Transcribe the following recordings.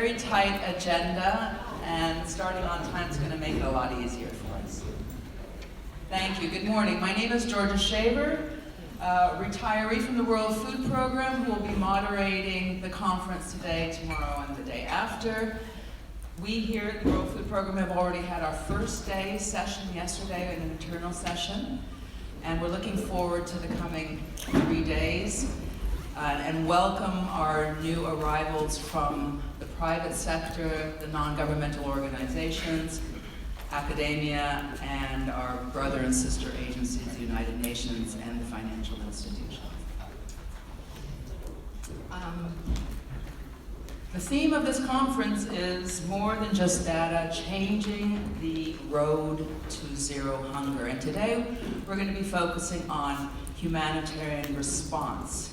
very tight agenda, and starting on time is going to make it a lot easier for us. Thank you. Good morning. My name is Georgia Shaver, retiree from the World Food Program, who will be moderating the conference today, tomorrow, and the day after. We here at the World Food Program have already had our first day session yesterday, an internal session, and we're looking forward to the coming 3 days. And welcome our new arrivals from the private sector, the non-governmental organizations, academia, and our brother and sister agencies, the United Nations and the financial institutions. The theme of this conference is more than just data, changing the road to zero hunger. And today we're going to be focusing on humanitarian response,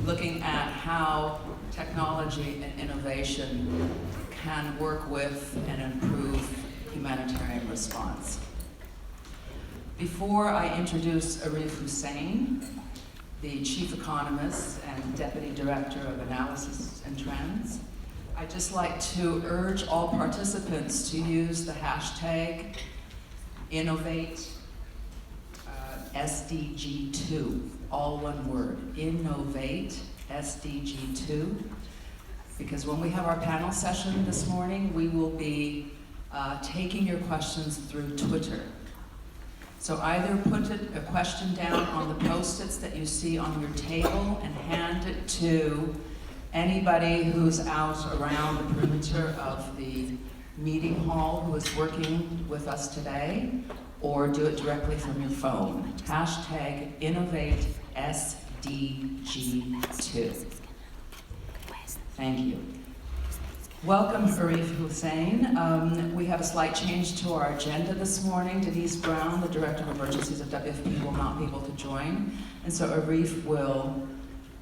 looking at how technology and innovation can work with and improve humanitarian response. Before I introduce Arif Husain, the Chief Economist and Deputy Director of Analysis and Trends, I'd just like to urge all participants to use the hashtag Innovate SDG2, all one word, Innovate SDG2, because when we have our panel session this morning, we will be taking your questions through Twitter. So either put a question down on the post-its that you see on your table and hand it to anybody who's out around the perimeter of the meeting hall who is working with us today, or do it directly from your phone. Hashtag Innovate SDG2. Thank you. Welcome, Arif Husain. We have a slight change to our agenda this morning. Denise Brown, the Director of Emergencies of WFP, will not be able to join, and so Arif will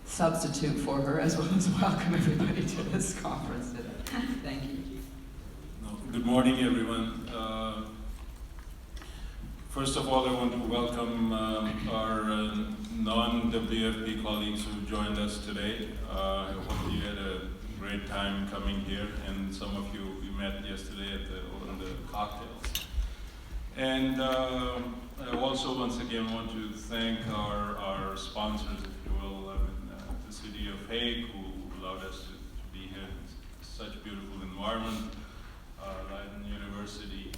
substitute for her, as well as welcome everybody to this conference today. Thank you. Good morning, everyone. First of all, I want to welcome our non-WFP colleagues who joined us today. I hope you had a great time coming here, and some of you we met yesterday at over the cocktails. And I also once again want to thank our sponsors, if you will, the city of Hague, who allowed us to be here in such a beautiful environment, Leiden University,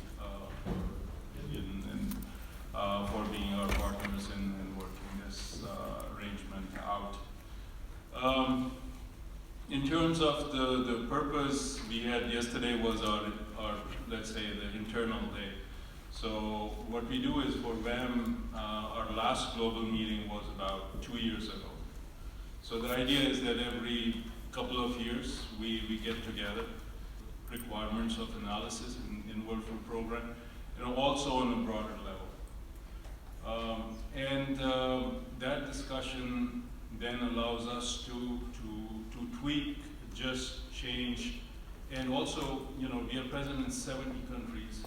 Gideon, and for being our partners in working this arrangement out. In terms of the purpose we had yesterday was our, let's say, the internal day. So what we do is for VAM, our last global meeting was about 2 years ago. So the idea is that every couple of years we get together, requirements of analysis in World Food Program, and also on a broader level. That discussion then allows us to tweak, just change, and also, we are present in 70 countries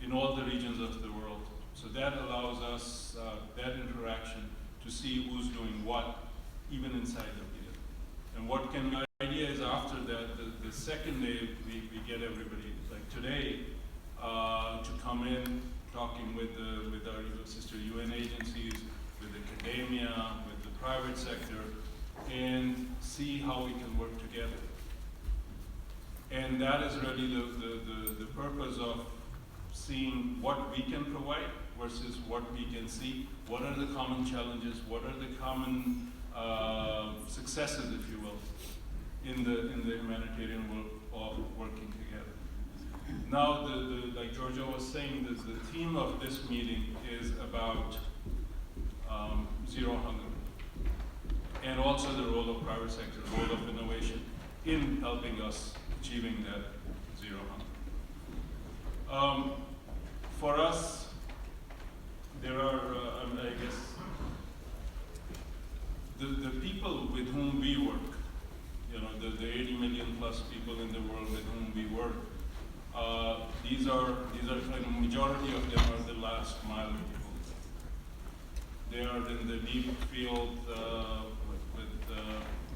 in all the regions of the world. So that allows us that interaction to see who's doing what, even inside the field. And what can the idea is after that, the second day, we get everybody, like today, to come in, talking with our sister UN agencies, with academia, with the private sector, and see how we can work together. And that is really the purpose of seeing what we can provide versus what we can see. What are the common challenges? What are the common successes, if you will, in the humanitarian world of working together? Now, like Georgia was saying, the theme of this meeting is about zero hunger, and also the role of private sector, the role of innovation in helping us achieving that zero hunger. For us, there are, I guess, the people with whom we work, the 80 million plus people in the world with whom we work, these are kind of majority of them are the last mile people. They are in the deep field with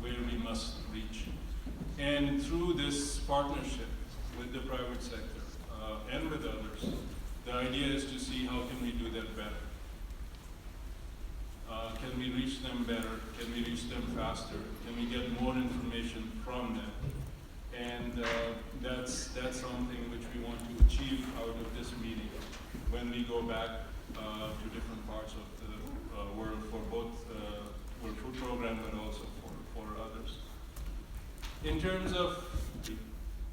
where we must reach. And through this partnership with the private sector and with others, the idea is to see how can we do that better. Can we reach them better? Can we reach them faster? Can we get more information from them? And that's something which we want to achieve out of this meeting when we go back to different parts of the world for both World Food Program but also for others. In terms of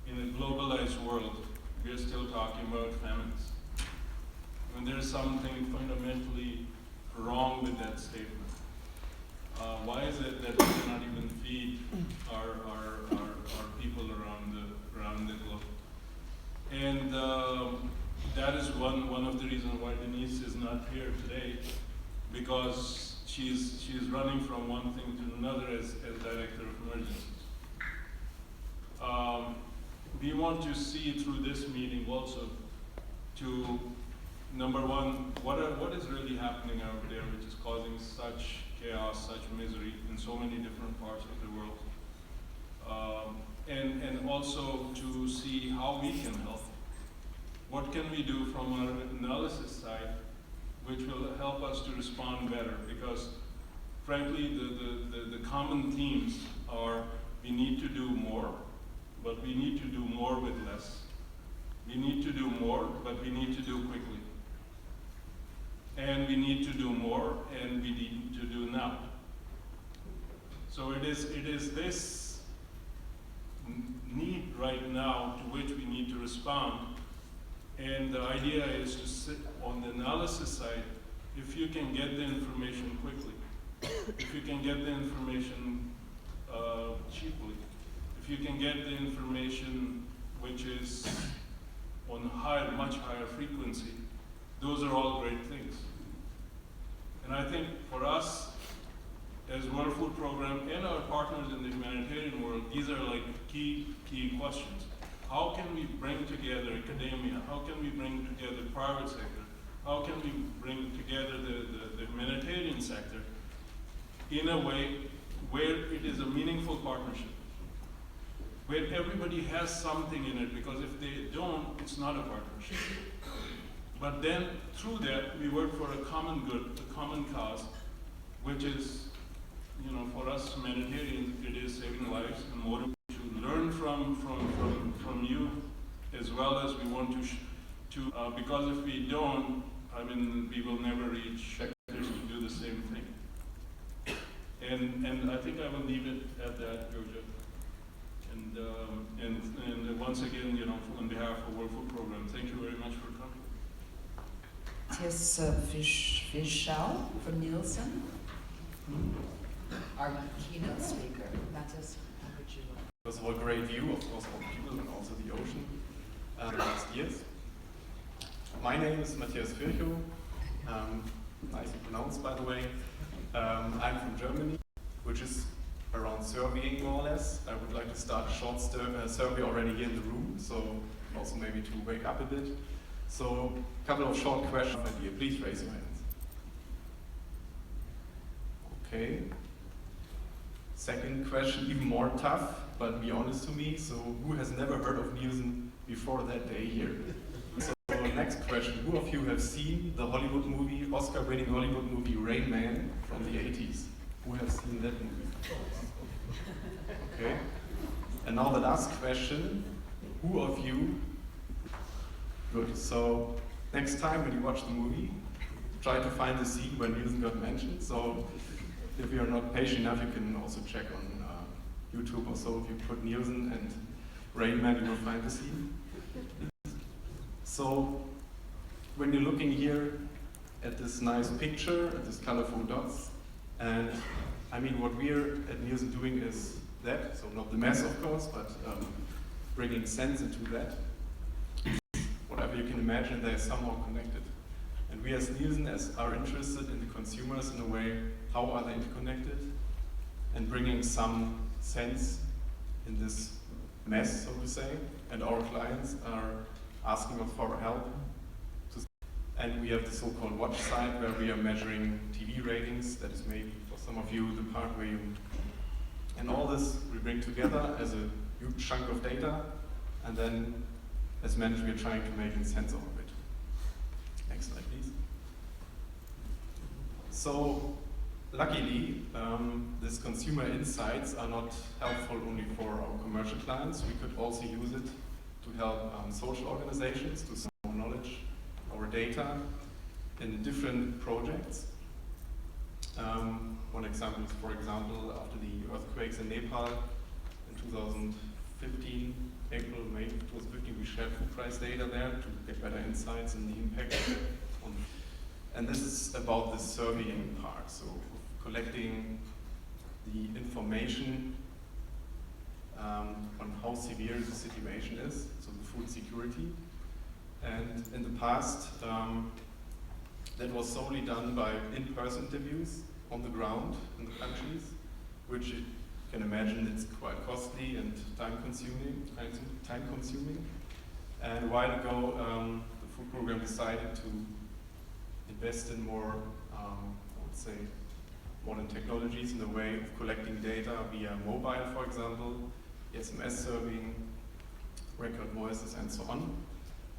in a globalized world, we're still talking about famines. And there's something fundamentally wrong with that statement. Why is it that we cannot even feed our people around the globe? And that is one of the reasons why Denise is not here today, because she's running from one thing to another as Director of Emergencies. We want to see through this meeting also to, number one, what is really happening out there which is causing such chaos, such misery in so many different parts of the world. And also to see how we can help. What can we do from our analysis side which will help us to respond better? Because frankly, the common themes are we need to do more, but we need to do more with less. We need to do more, but we need to do quickly. And we need to do more, and we need to do now. So it is this need right now to which we need to respond. And the idea is to sit on the analysis side. If you can get the information quickly, if you can get the information cheaply, if you can get the information which is on much higher frequency, those are all great things. And I think for us, as World Food Program and our partners in the humanitarian world, these are like key questions. How can we bring together academia? How can we bring together the private sector? How can we bring together the humanitarian sector in a way where it is a meaningful partnership, where everybody has something in it, because if they don't, it's not a partnership. But then, through that, we work for a common good, a common cause, which is, for us humanitarians, it is saving lives and more to learn from you, as well as we want to because if we don't, we will never reach sectors to do the same thing. And I think I will leave it at that, Georgia. And once again, on behalf of World Food Program, thank you very much for coming. Mathias Firchow from Nielsen, our keynote speaker. Mathias, how would you like? First of all, great view, of course, of people and also the ocean the last years. My name is Mathias Firchow, nicely pronounced, by the way. I'm from Germany, which is around surveying, more or less. I would like to start a short survey already here in the room, so also maybe to wake up a bit. So, a couple of short questions. Please raise your hands. Okay. Second question, even more tough, but be honest to me. So, who has never heard of Nielsen before that day here? So, next question, who of you have seen the Hollywood movie, Oscar-winning Hollywood movie Rain Man from the 80s? Who has seen that movie? Okay. And now the last question, who of you? Good. So next time when you watch the movie, try to find the scene where Nielsen got mentioned. So if you're not patient enough, you can also check on YouTube or so. If you put Nielsen and Rain Man, you will find the scene. So when you're looking here at this nice picture, at this colorful dots, and what we're at Nielsen doing is that, so not the mess of course, but bringing sense into that. Whatever you can imagine, they're somehow connected. And we as Nielsen are interested in the consumers in a way, how are they interconnected? And bringing some sense in this mess, so to say. And our clients are asking us for help. And we have the so-called watch side where we are measuring TV ratings. That is maybe for some of you the part where you And all this we bring together as a huge chunk of data, and then, as mentioned, we're trying to make sense of it. Next slide, please. So, luckily, these consumer insights are not helpful only for our commercial clients. We could also use it to help social organizations to sell our knowledge, our data in different projects. One example is, for example, after the earthquakes in Nepal in 2015, April, May 2015, we shared food price data there to get better insights and the impact on. And this is about the surveying part, so collecting the information on how severe the situation is, so the food security. And in the past, that was solely done by in-person interviews on the ground in the countries, which you can imagine it's quite costly and time-consuming. And a while ago, the food program decided to invest in more, I would say, modern technologies in the way of collecting data via mobile, for example, SMS surveying, record voices, and so on.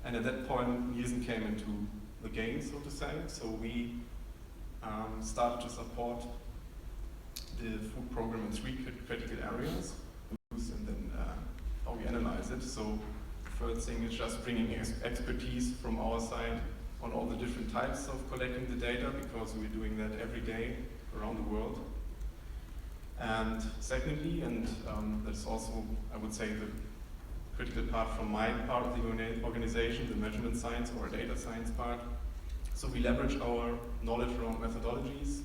And at that point, Nielsen came into the game, so to say. So we started to support the food program in 3 critical areas, and then how we analyze it. So the first thing is just bringing expertise from our side on all the different types of collecting the data, because we're doing that every day around the world. And secondly, and that's also, I would say, the critical part from my part of the organization, the measurement science or data science part. So we leverage our knowledge around methodologies,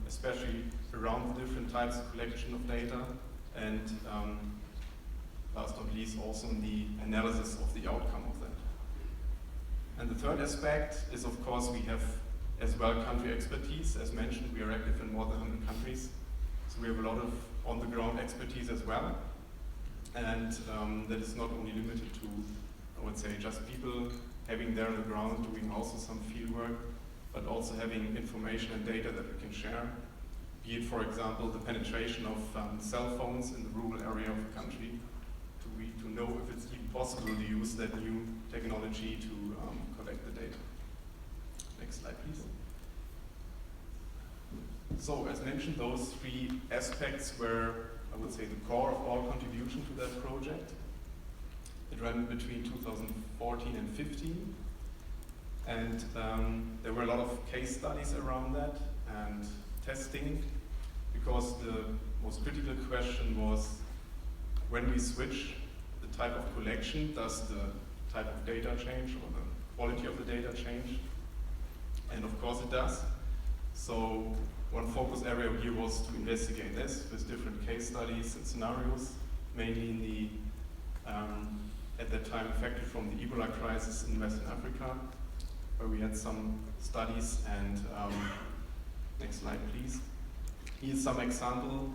especially around the different types of collection of data, and last but not least, also in the analysis of the outcome of that. And the third aspect is, of course, we have as well country expertise. As mentioned, we are active in more than 100 countries, so we have a lot of on-the-ground expertise as well. And that is not only limited to, I would say, just people having there on the ground doing also some field work, but also having information and data that we can share. Be it, for example, the penetration of cell phones in the rural area of a country, to know if it's even possible to use that new technology to collect the data. Next slide, please. So, as mentioned, those 3 aspects were, I would say, the core of our contribution to that project. It ran between 2014 and 15, and there were a lot of case studies around that and testing, because the most critical question was, when we switch the type of collection, does the type of data change or the quality of the data change? And of course it does. So one focus area here was to investigate this with different case studies and scenarios, mainly in the, at that time affected from the Ebola crisis in Western Africa, where we had some studies. And next slide, please. Here's some example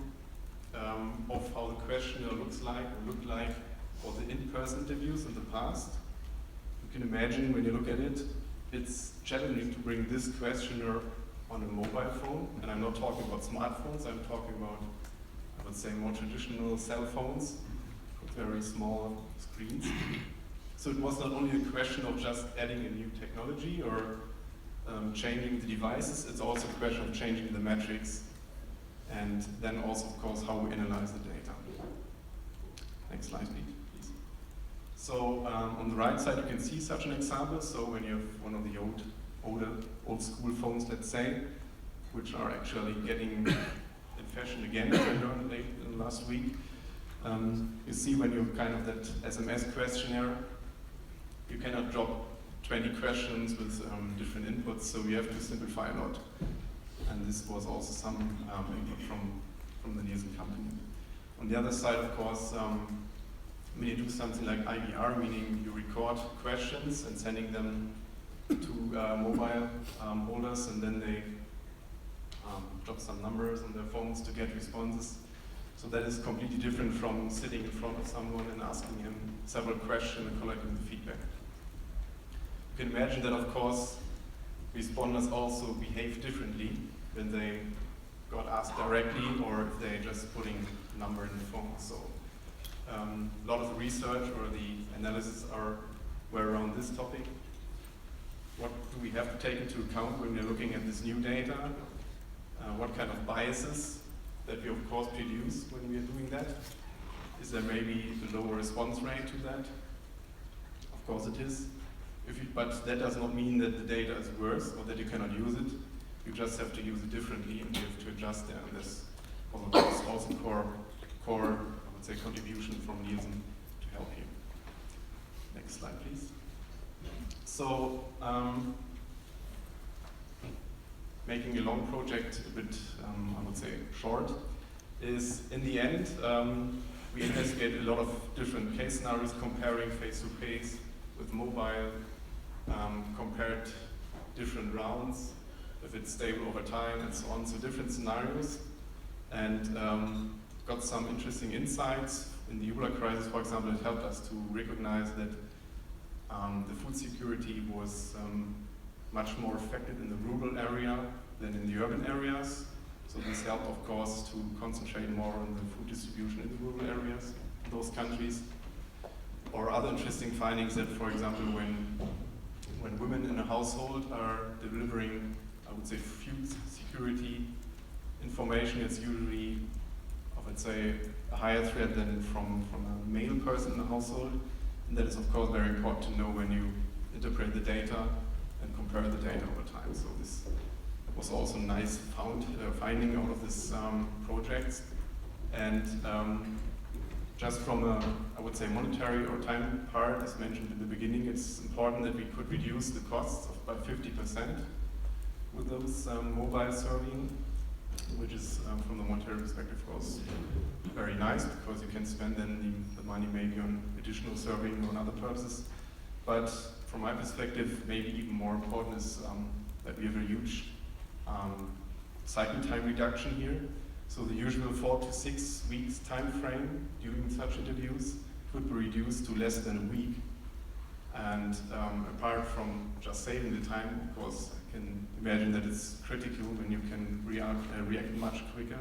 of how the questionnaire looked like for the in-person interviews in the past. You can imagine, when you look at it, it's challenging to bring this questionnaire on a mobile phone, and I'm not talking about smartphones, I'm talking about, I would say, more traditional cell phones with very small screens. So it was not only a question of just adding a new technology or changing the devices, it's also a question of changing the metrics, and then also, of course, how we analyze the data. Next slide, please. So on the right side, you can see such an example. So when you have one of the old school phones, let's say, which are actually getting in fashion again, as I learned late last week, you see when you kind of that SMS questionnaire, you cannot drop 20 questions with different inputs, so you have to simplify a lot. And this was also some input from the Nielsen company. On the other side, of course, when you do something like IVR, meaning you record questions and sending them to mobile holders, and then they drop some numbers on their phones to get responses. So that is completely different from sitting in front of someone and asking him several questions and collecting the feedback. You can imagine that, of course, responders also behave differently when they got asked directly or if they're just putting a number in the form. So a lot of the research or the analysis were around this topic. What do we have to take into account when we're looking at this new data? What kind of biases that we of course produce when we are doing that? Is there maybe a lower response rate to that? Of course it is. But that does not mean that the data is worse or that you cannot use it. You just have to use it differently and you have to adjust there. And this was also core, I would say, contribution from Nielsen to help you. Next slide, please. So, making a long project a bit, I would say, short, is in the end, we investigated a lot of different case scenarios, comparing face-to-face with mobile, compared different rounds, if it's stable over time and so on, so different scenarios, and got some interesting insights. In the Ebola crisis, for example, it helped us to recognize that the food security was much more affected in the rural area than in the urban areas. So this helped, of course, to concentrate more on the food distribution in the rural areas in those countries. Or other interesting findings that, for example, when women in a household are delivering, I would say, food security information, it's usually, I would say, a higher threat than from a male person in a household. And that is, of course, very important to know when you interpret the data and compare the data over time. So this was also a nice finding out of this project. And just from a, I would say, monetary or time part, as mentioned in the beginning, it's important that we could reduce the costs of by 50% with those mobile surveying, which is, from the monetary perspective, of course, very nice, because you can spend then the money maybe on additional surveying or on other purposes. But from my perspective, maybe even more important is that we have a huge cycle time reduction here. So the usual 4 to 6 weeks time frame during such interviews could be reduced to less than a week. And apart from just saving the time, of course, I can imagine that it's critical when you can react much quicker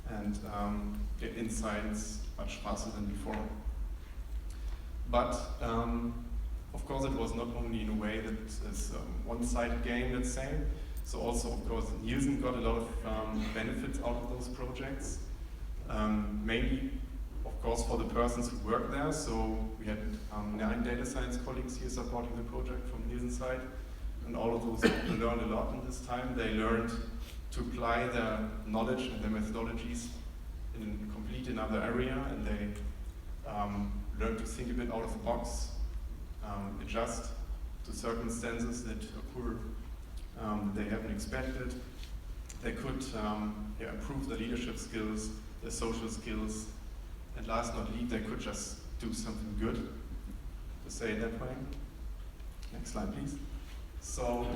and get insights much faster than before. But of course, it was not only in a way that it's a one-sided game, let's say. So also, of course, Nielsen got a lot of benefits out of those projects. Mainly, of course, for the persons who work there. So we had 9 data science colleagues here supporting the project from Nielsen side. And all of those people learned a lot in this time. They learned to apply their knowledge and their methodologies in complete another area. And they learned to think a bit out of the box, adjust to circumstances that occur they haven't expected. They could improve their leadership skills, their social skills, and last not least, they could just do something good, to say it that way. Next slide, please. So,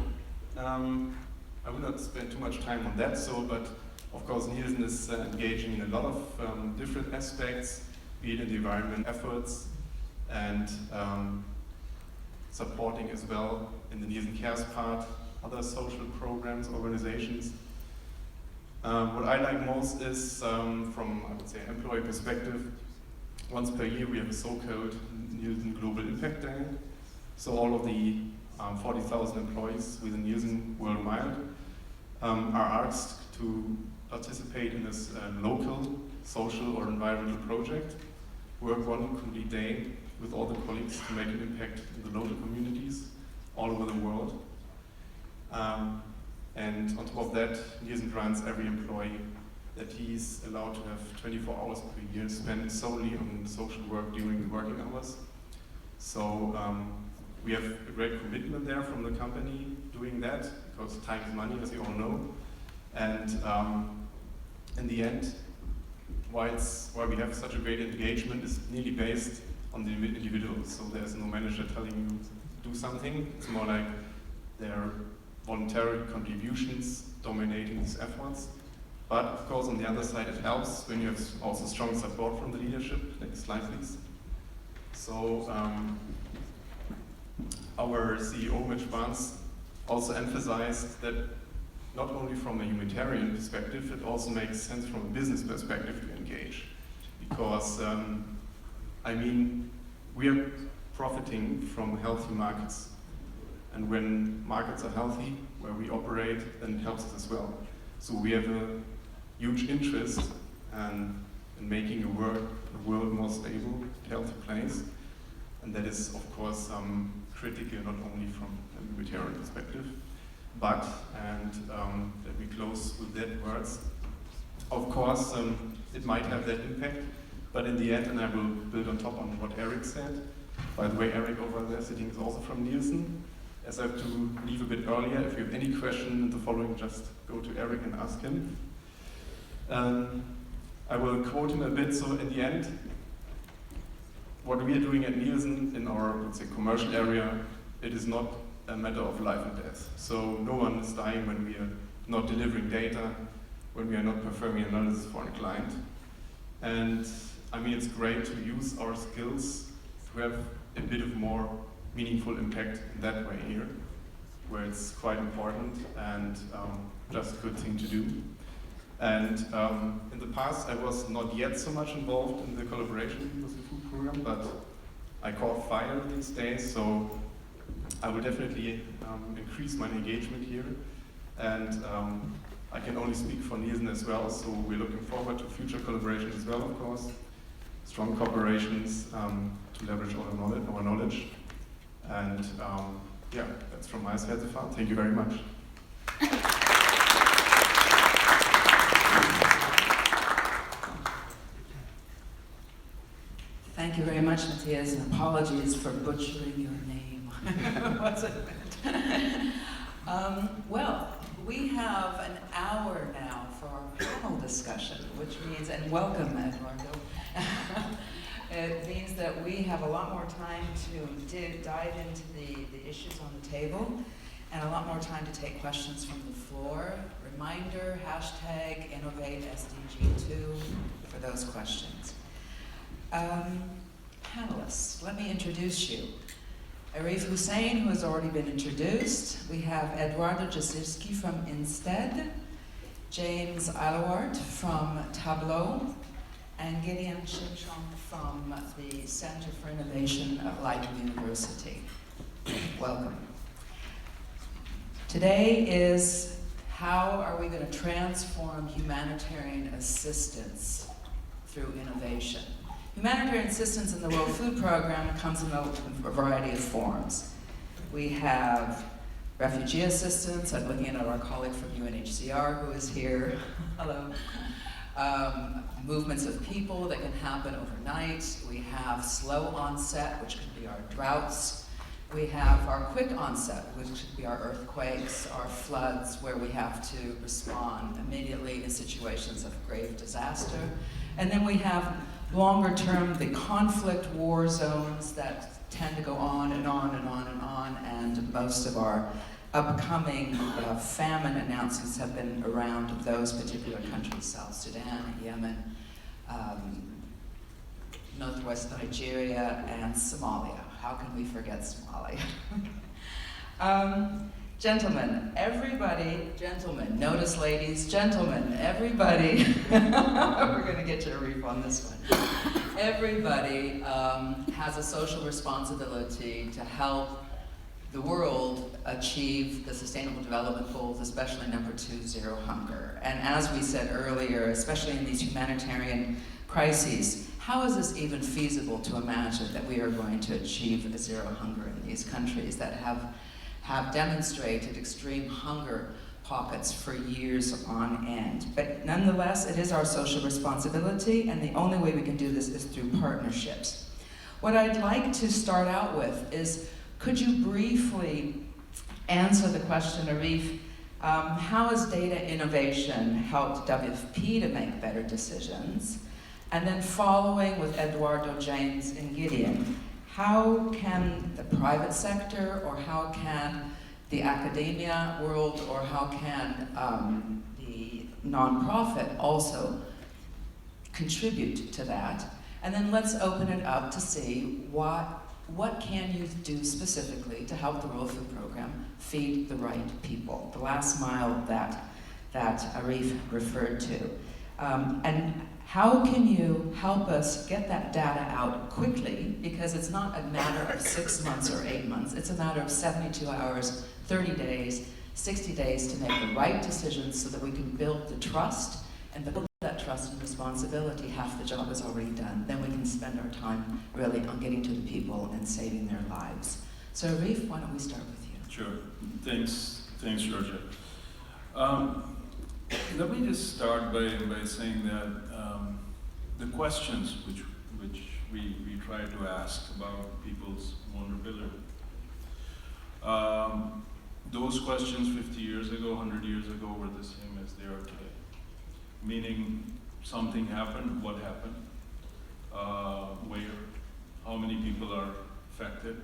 I will not spend too much time on that, but of course Nielsen is engaging in a lot of different aspects, be it in the environment efforts, and supporting as well in the Nielsen Cares part, other social programs, organizations. What I like most is, from, I would say, employee perspective, once per year we have a so-called Nielsen Global Impact Day. So all of the 40,000 employees within Nielsen worldwide are asked to participate in this local, social or environmental project, work one complete day with all the colleagues to make an impact in the local communities all over the world. And on top of that, Nielsen grants every employee that he's allowed to have 24 hours per year spent solely on social work during the working hours. So we have a great commitment there from the company doing that, because time is money, as you all know. And in the end, why we have such a great engagement is nearly based on the individuals. So there's no manager telling you to do something. It's more like their voluntary contributions dominating these efforts. But of course, on the other side, it helps when you have also strong support from the leadership. Next slide, please. So our CEO, Mitch Barnes, also emphasized that not only from a humanitarian perspective, it also makes sense from a business perspective to engage. Because, I mean, we are profiting from healthy markets. And when markets are healthy, where we operate, then it helps us as well. So we have a huge interest in making a world more stable, healthy place. And that is, of course, critical not only from a humanitarian perspective, but, and let me close with that words, of course, it might have that impact, but in the end, and I will build on top on what Eric said. By the way, Eric over there sitting is also from Nielsen. As I have to leave a bit earlier, if you have any question in the following, just go to Eric and ask him. I will quote him a bit, so in the end, what we are doing at Nielsen in our, let's say, commercial area, it is not a matter of life and death. So no one is dying when we are not delivering data, when we are not performing analysis for a client. And I mean, it's great to use our skills to have a bit of more meaningful impact in that way here, where it's quite important and just a good thing to do. And in the past, I was not yet so much involved in the collaboration with the food program, but I caught fire these days, so I will definitely increase my engagement here. And I can only speak for Nielsen as well, so we're looking forward to future collaboration as well, of course. Strong cooperations to leverage our knowledge. And yeah, that's from my side so far. Thank you very much. Thank you very much, Mathias, and apologies for butchering your name. Wasn't it? Well, we have an hour now for our panel discussion, which means, and welcome, Eduardo. It means that we have a lot more time to dive into the issues on the table, and a lot more time to take questions from the floor. Reminder, hashtag InnovateSDG2 for those questions. Panelists, let me introduce you. Arif Husain, who has already been introduced. We have Eduardo Jezierski from InSTEDD, James Eiloart from Tableau, and Gideon Shimshon from the Center for Innovation at Leiden University. Welcome. Today is how are we going to transform humanitarian assistance through innovation? Humanitarian assistance in the World Food Program comes in a variety of forms. We have refugee assistance. I'm looking at our colleague from UNHCR who is here. Hello. Movements of people that can happen overnight. We have slow onset, which could be our droughts. We have our quick onset, which could be our earthquakes, our floods, where we have to respond immediately in situations of grave disaster. And then we have longer term, the conflict war zones that tend to go on and on and on and on, and most of our upcoming famine announcements have been around those particular countries: South Sudan, Yemen, Northwest Nigeria, and Somalia. How can we forget Somalia? Gentlemen, everybody, gentlemen, notice ladies, gentlemen, everybody, we're gonna get to Arif on this one. Everybody has a social responsibility to help the world achieve the Sustainable Development Goals, especially number 2, zero hunger. And as we said earlier, especially in these humanitarian crises, how is this even feasible to imagine that we are going to achieve zero hunger in these countries that have demonstrated extreme hunger pockets for years on end? But nonetheless, it is our social responsibility, and the only way we can do this is through partnerships. What I'd like to start out with is, could you briefly answer the question, Arif, how has data innovation helped WFP to make better decisions? And then following with Eduardo, James, and Gideon, how can the private sector, or how can the academia world, or how can the nonprofit also contribute to that? And then let's open it up to see what what can you do specifically to help the World Food Program feed the right people? The last mile that Arif referred to. And how can you help us get that data out quickly? Because it's not a matter of 6 months or 8 months. It's a matter of 72 hours, 30 days, 60 days to make the right decisions so that we can build the trust, and build that trust and responsibility. Half the job is already done. Then we can spend our time really on getting to the people and saving their lives. So Arif, why don't we start with you? Sure. Thanks, Georgia. Let me just start by saying that the questions which we try to ask about people's vulnerability, those questions 50 years ago, 100 years ago were the same as they are today. Meaning something happened, what happened, where, how many people are affected,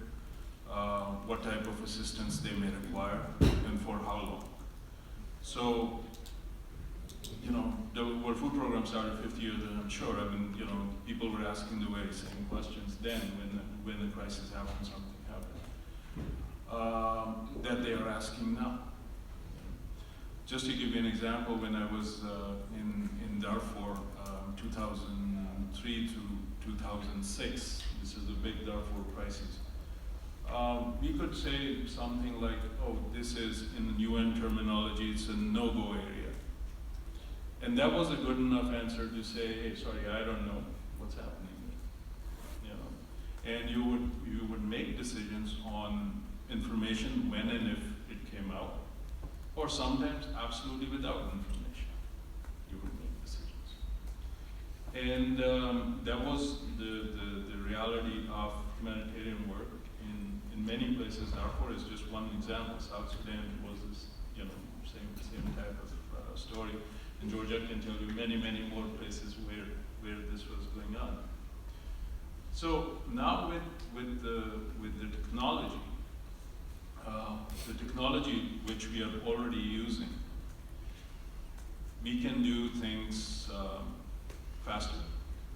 what type of assistance they may require, and for how long. So, you know, the World Food Program started 50 years ago, I'm sure. I mean, you know, people were asking the very same questions then when the crisis happened, something happened, that they are asking now. Just to give you an example, when I was in Darfur, 2003 to 2006, this is a big Darfur crisis, we could say something like, oh, this is, in the UN terminology, it's a no-go area. And that was a good enough answer to say, hey, sorry, I don't know what's happening there. You know? And you would make decisions on information when and if it came out, or sometimes absolutely without information, you would make decisions. And that was the reality of humanitarian work in many places. Darfur is just one example. South Sudan was this, you know, same type of story. And Georgia can tell you many more places where this was going on. So now with the technology which we are already using, we can do things faster.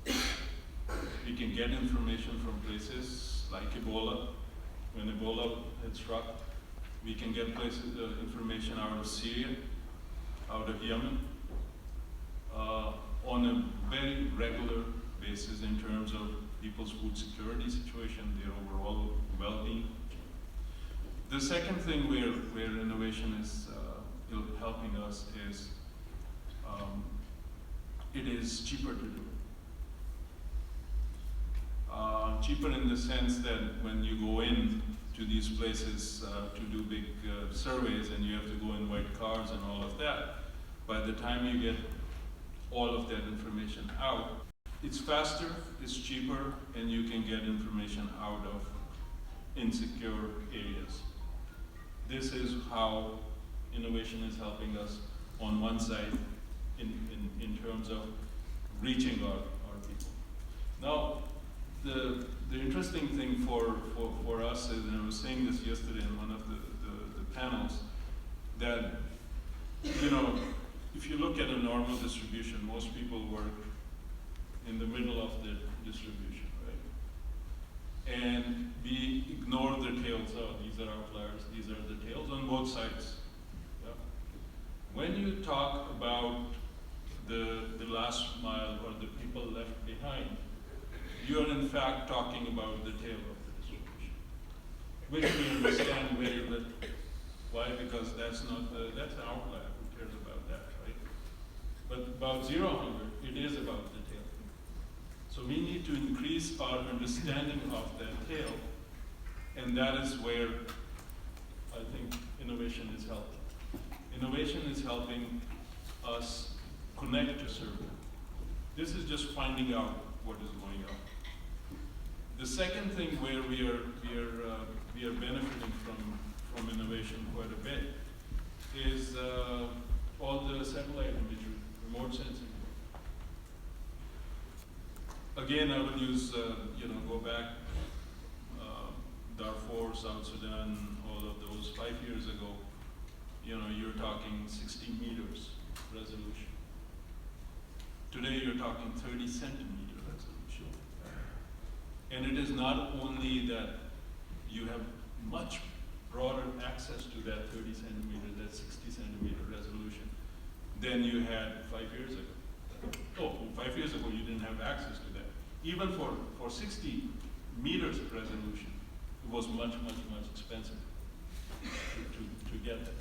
We can get information from places like Ebola. When Ebola had struck, we can get information out of Syria, out of Yemen, on a very regular basis in terms of people's food security situation, their overall well-being. The second thing where innovation is helping us is it is cheaper to do. Cheaper in the sense that when you go in to these places to do big surveys and you have to go in white cars and all of that, by the time you get all of that information out, it's faster, it's cheaper, and you can get information out of insecure areas. This is how innovation is helping us on one side in terms of reaching our people. Now, the interesting thing for us is, and I was saying this yesterday in one of the panels, that, you know, if you look at a normal distribution, most people work in the middle of the distribution, right? And we ignore the tails. Oh, these are outliers, these are the tails on both sides. Yeah? When you talk about the last mile or the people left behind, you are in fact talking about the tail of the distribution, which we understand very little. Why? Because that's an outlier. Who cares about that, right? But about 0 hunger, it is about the tail. So we need to increase our understanding of that tail, and that is where I think innovation is helping. Innovation is helping us connect to service. This is just finding out what is going on. The second thing where we are benefiting from innovation quite a bit is all the satellite imagery, remote sensing. Again, I will use, go back, Darfur, South Sudan, all of those 5 years ago, you're talking 60 meters resolution. Today you're talking 30 centimeter resolution. And it is not only that you have much broader access to that 30 centimeter, that 60 centimeter resolution than you had 5 years ago. Oh, 5 years ago you didn't have access to that. Even for 60 meters resolution, it was much expensive to get that.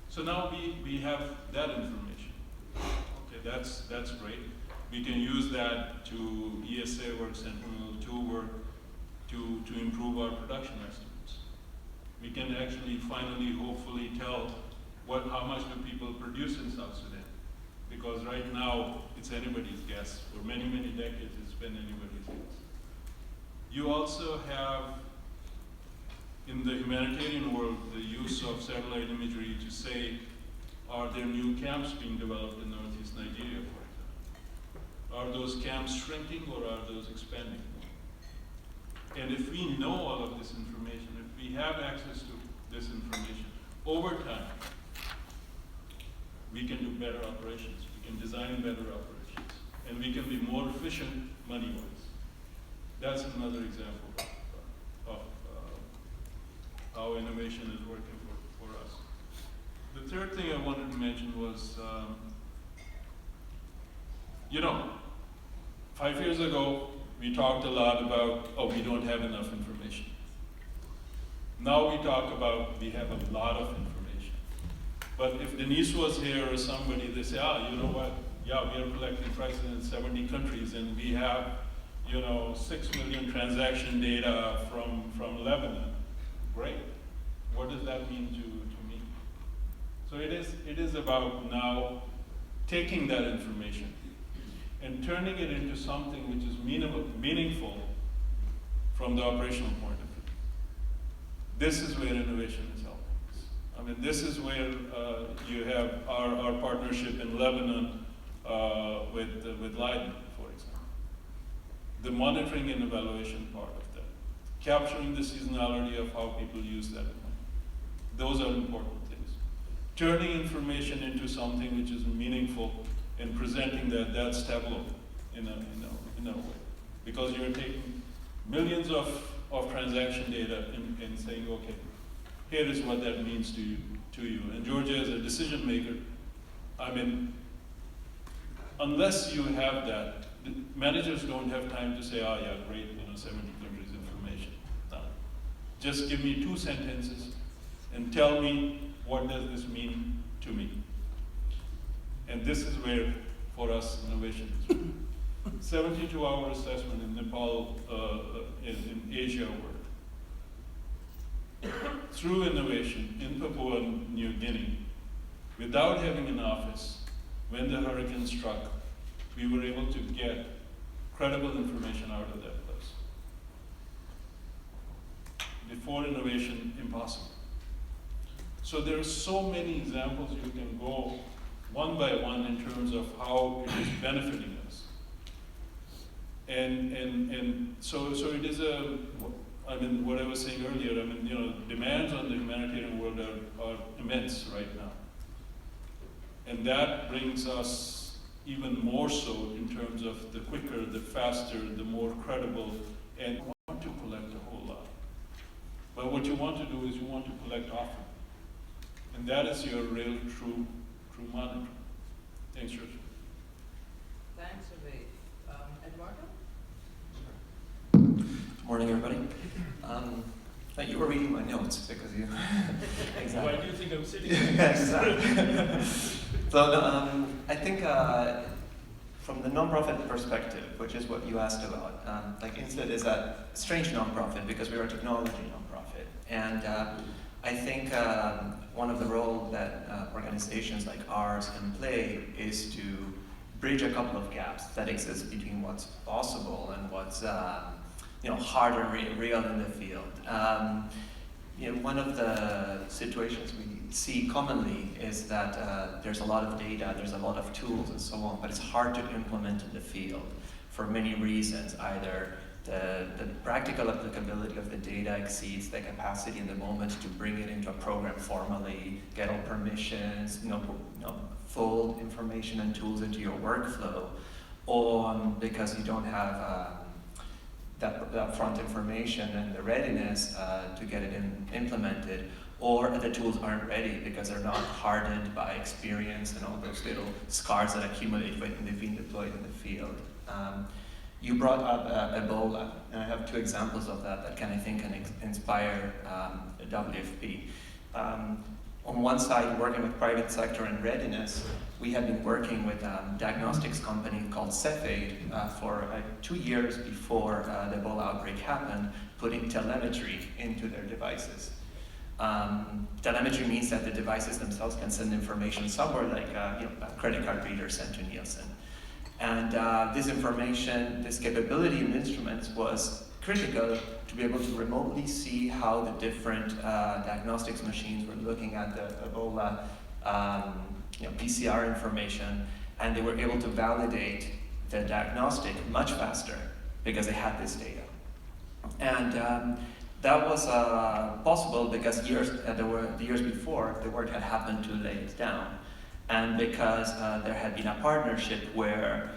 So now we have that information. Okay, that's great. We can use that to ESA work, Sentinel 2 work, to improve our production estimates. We can actually finally, hopefully, tell how much do people produce in South Sudan. Because right now, it's anybody's guess. For many decades, it's been anybody's guess. You also have, in the humanitarian world, the use of satellite imagery to say, are there new camps being developed in northeast Nigeria, for example? Are those camps shrinking or are those expanding? And if we know all of this information, if we have access to this information, over time, we can do better operations. We can design better operations. And we can be more efficient money-wise. That's another example of how innovation is working for us. The third thing I wanted to mention was, 5 years ago, we talked a lot about, we don't have enough information. Now we talk about, we have a lot of information. But if Denise was here or somebody, they say, you know what? Yeah, we are collecting prices in 70 countries and we have, 6 million transaction data from Lebanon. Great. What does that mean to me? So it is about now taking that information and turning it into something which is meaningful from the operational point of view. This is where innovation is helping us. I mean, this is where you have our partnership in Lebanon with Leiden, for example. The monitoring and evaluation part of that. Capturing the seasonality of how people use that money. Those are important things. Turning information into something which is meaningful and presenting that's Tableau in a way. Because you're taking millions of transaction data and saying, okay, here is what that means to you. And Georgia, as a decision maker, I mean, unless you have that, the managers don't have time to say, yeah, great, 70 countries information. No. Just give me 2 sentences and tell me what does this mean to me. And this is where, for us, innovation is. 72-hour assessment in Nepal, in Asia work. Through innovation in Papua New Guinea, without having an office, when the hurricane struck, we were able to get credible information out of that place. Before innovation, impossible. So there are so many examples you can go one by one in terms of how it is benefiting us. And so it is what I was saying earlier, demands on the humanitarian world are immense right now. And that brings us even more so in terms of the quicker, the faster, the more credible, and you want to collect a whole lot. But what you want to do is you want to collect often. And that is your real, true monitoring. Thanks, George. Thanks, Arif. Eduardo? Good morning, everybody. You were reading my notes because you... Exactly. Why do you think I'm sitting here? Exactly. So I think from the nonprofit perspective, which is what you asked about, InSTEDD is a strange nonprofit because we are a technology nonprofit. And I think one of the roles that organizations like ours can play is to bridge a couple of gaps that exist between what's possible and what's hard and real in the field. One of the situations we see commonly is that there's a lot of data, there's a lot of tools and so on, but it's hard to implement in the field for many reasons. Either the practical applicability of the data exceeds the capacity in the moment to bring it into a program formally, get all permissions, fold information and tools into your workflow, or because you don't have that upfront information and the readiness to get it implemented, or the tools aren't ready because they're not hardened by experience and all those little scars that accumulate when they've been deployed in the field. You brought up Ebola, and I have two examples of that can, I think, can inspire WFP. On one side, working with private sector and readiness, we had been working with a diagnostics company called Cepheid for 2 years before the Ebola outbreak happened, putting telemetry into their devices. Telemetry means that the devices themselves can send information somewhere like a credit card reader sent to Nielsen. And this information, this capability in instruments was critical to be able to remotely see how the different diagnostics machines were looking at the Ebola PCR information, and they were able to validate the diagnostic much faster because they had this data. And that was possible because the years before, the work had happened to lay it down. And because there had been a partnership where,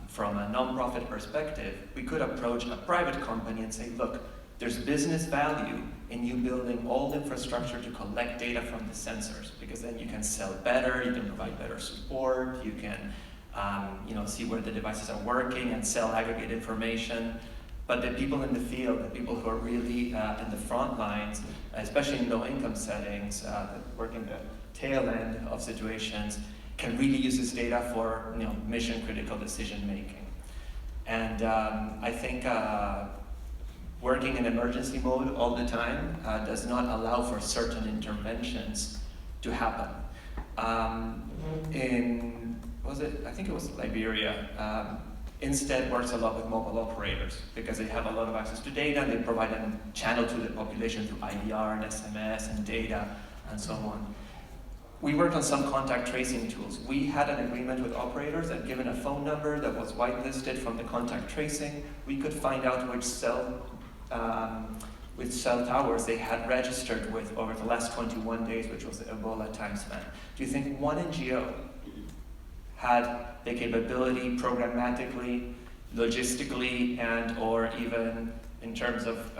from a non-profit perspective, we could approach a private company and say, look, there's business value in you building all the infrastructure to collect data from the sensors, because then you can sell better, you can provide better support, you can see where the devices are working and sell aggregate information. But the people in the field, the people who are really in the front lines, especially in low-income settings, that work in the tail end of situations, can really use this data for mission-critical decision-making. And I think working in emergency mode all the time does not allow for certain interventions to happen. I think it was Liberia, InSTEDD works a lot with mobile operators because they have a lot of access to data, and they provide a channel to the population through IVR and SMS and data and so on. We worked on some contact tracing tools. We had an agreement with operators that given a phone number that was whitelisted from the contact tracing, we could find out which cell towers they had registered with over the last 21 days, which was the Ebola time span. Do you think one NGO had the capability programmatically, logistically, and or even in terms of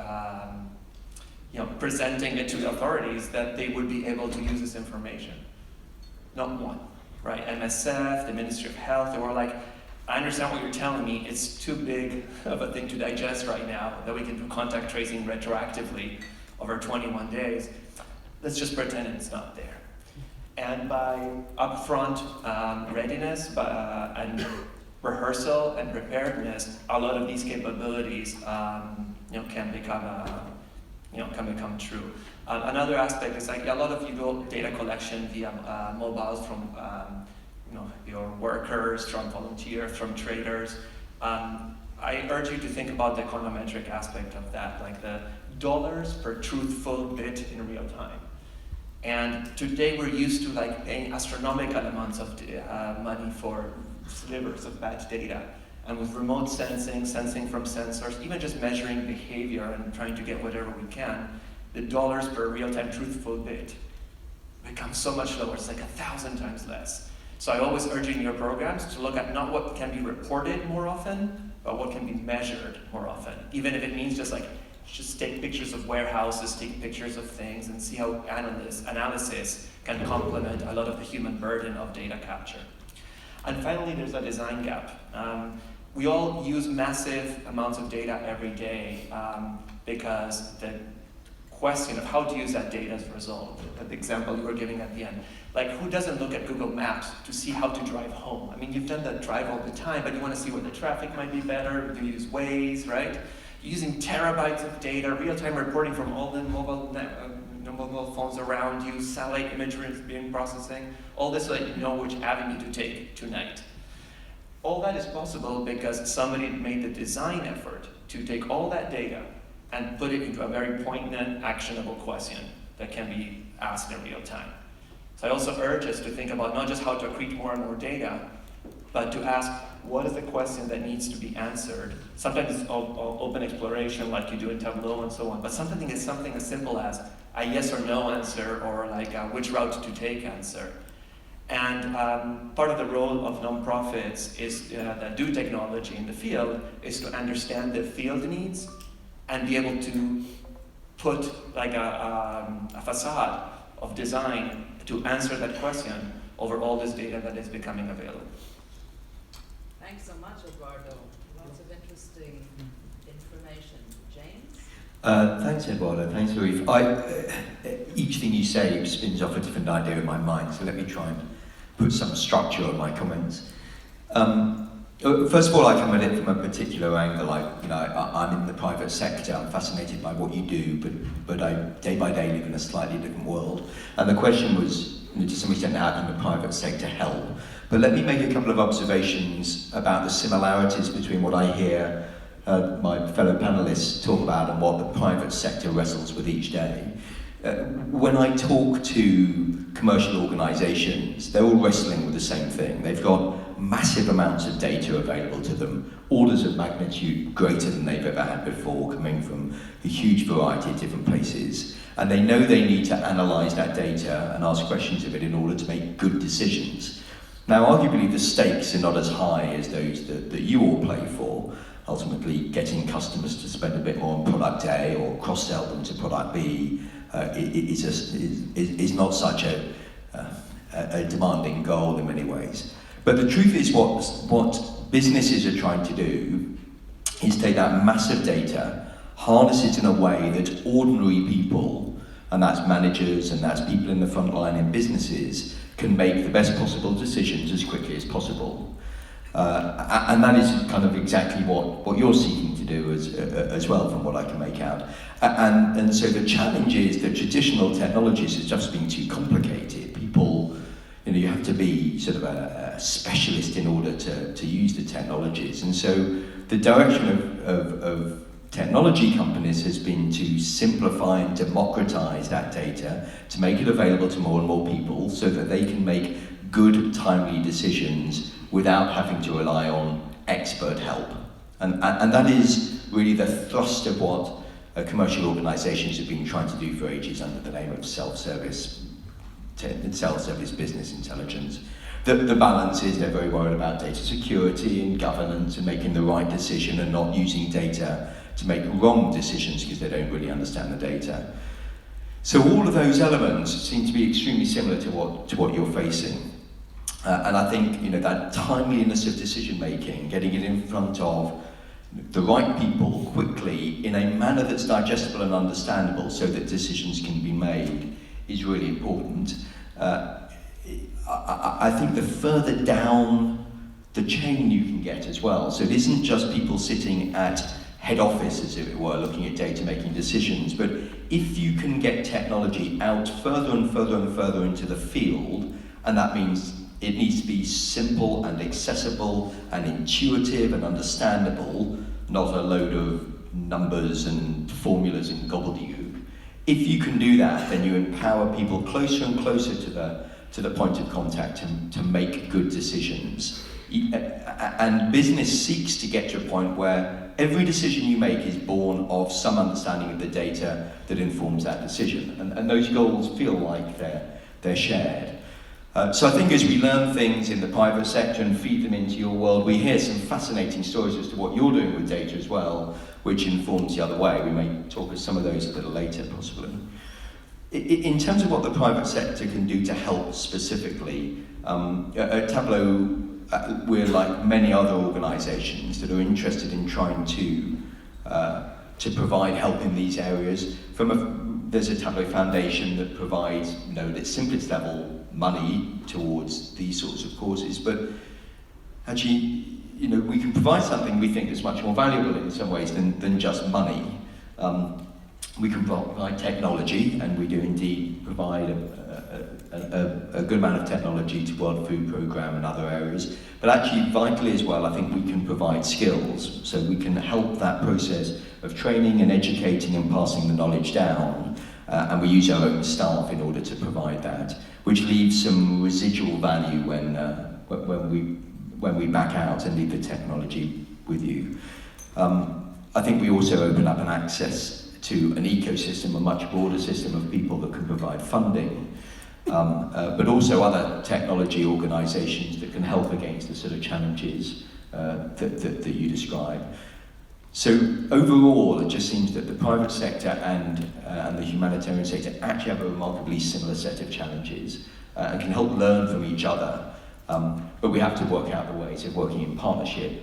presenting it to the authorities that they would be able to use this information? Not one, right? MSF, the Ministry of Health, they were like, I understand what you're telling me, it's too big of a thing to digest right now, that we can do contact tracing retroactively over 21 days. Let's just pretend it's not there. And by upfront readiness and rehearsal and preparedness, a lot of these capabilities can become true. Another aspect is like a lot of you do data collection via mobiles from your workers, from volunteers, from traders. I urge you to think about the econometric aspect of that, like the dollars per truthful bit in real time. And today we're used to like paying astronomical amounts of money for slivers of bad data. And with remote sensing from sensors, even just measuring behavior and trying to get whatever we can, the dollars per real-time truthful bit becomes so much lower. It's like 1,000 times less. So I always urge you in your programs to look at not what can be reported more often, but what can be measured more often. Even if it means just take pictures of warehouses, take pictures of things, and see how analysis can complement a lot of the human burden of data capture. And finally, there's a design gap. We all use massive amounts of data every day because the question of how to use that data is resolved. The example you were giving at the end. Like, who doesn't look at Google Maps to see how to drive home? I mean, you've done that drive all the time, but you want to see where the traffic might be better. You use Waze, right? You're using terabytes of data, real-time reporting from all the mobile phones around you, satellite imagery is being processing, all this so that you know which avenue to take tonight. All that is possible because somebody made the design effort to take all that data and put it into a very poignant, actionable question that can be asked in real time. So I also urge us to think about not just how to accrete more and more data, but to ask, what is the question that needs to be answered? Sometimes it's open exploration like you do in Tableau and so on, but something as simple as a yes or no answer, or like a which route to take answer. And part of the role of nonprofits is that do technology in the field is to understand the field needs and be able to put like a facade of design to answer that question over all this data that is becoming available. Thanks so much, Eduardo. Lots of interesting information. James? Thanks, Eduardo. Thanks, Arif. Each thing you say spins off a different idea in my mind, so let me try and put some structure on my comments. First of all, I come at it from a particular angle. I'm in the private sector. I'm fascinated by what you do, but I day by day live in a slightly different world. And the question was, to some extent, how can the private sector help? But let me make a couple of observations about the similarities between what I hear my fellow panelists talk about and what the private sector wrestles with each day. When I talk to commercial organisations, they're all wrestling with the same thing. They've got massive amounts of data available to them, orders of magnitude greater than they've ever had before, coming from a huge variety of different places. And they know they need to analyse that data and ask questions of it in order to make good decisions. Now, arguably, the stakes are not as high as those that you all play for. Ultimately, getting customers to spend a bit more on product A or cross-sell them to product B is not such a demanding goal in many ways. But the truth is what businesses are trying to do is take that massive data, harness it in a way that ordinary people, and that's managers and that's people in the front line in businesses, can make the best possible decisions as quickly as possible. And that is kind of exactly what you're seeking to do as well, from what I can make out. And so the challenge is that traditional technologies has just been too complicated. People, you have to be sort of a specialist in order to use the technologies. And so the direction of technology companies has been to simplify and democratize that data, to make it available to more and more people so that they can make good, timely decisions without having to rely on expert help. And that is really the thrust of what commercial organizations have been trying to do for ages under the name of self-service business intelligence. The balance is they're very worried about data security and governance and making the right decision and not using data to make wrong decisions because they don't really understand the data. So all of those elements seem to be extremely similar to what you're facing. And I think that timeliness of decision making, getting it in front of the right people quickly in a manner that's digestible and understandable so that decisions can be made is really important. I think the further down the chain you can get as well, so it isn't just people sitting at head office, as it were, looking at data, making decisions, but if you can get technology out further and further and further into the field, and that means it needs to be simple and accessible and intuitive and understandable, not a load of numbers and formulas and gobbledygook. If you can do that, then you empower people closer and closer to the point of contact to make good decisions. And business seeks to get to a point where every decision you make is born of some understanding of the data that informs that decision. And those goals feel like they're shared. So I think as we learn things in the private sector and feed them into your world, we hear some fascinating stories as to what you're doing with data as well, which informs the other way. We may talk of some of those a little later, possibly. In terms of what the private sector can do to help specifically, at Tableau, we're like many other organisations that are interested in trying to provide help in these areas. There's a Tableau Foundation that provides, at its simplest level, money towards these sorts of causes, but actually, we can provide something we think is much more valuable in some ways than just money. We can provide technology, and we do indeed provide a good amount of technology to World Food Programme and other areas, but actually vitally as well, I think we can provide skills, so we can help that process of training and educating and passing the knowledge down, and we use our own staff in order to provide that, which leaves some residual value when we back out and leave the technology with you. I think we also open up an access to an ecosystem, a much broader system of people that can provide funding. but also other technology organisations that can help against the sort of challenges that you describe. So overall, it just seems that the private sector and the humanitarian sector actually have a remarkably similar set of challenges and can help learn from each other. But we have to work out the ways of working in partnership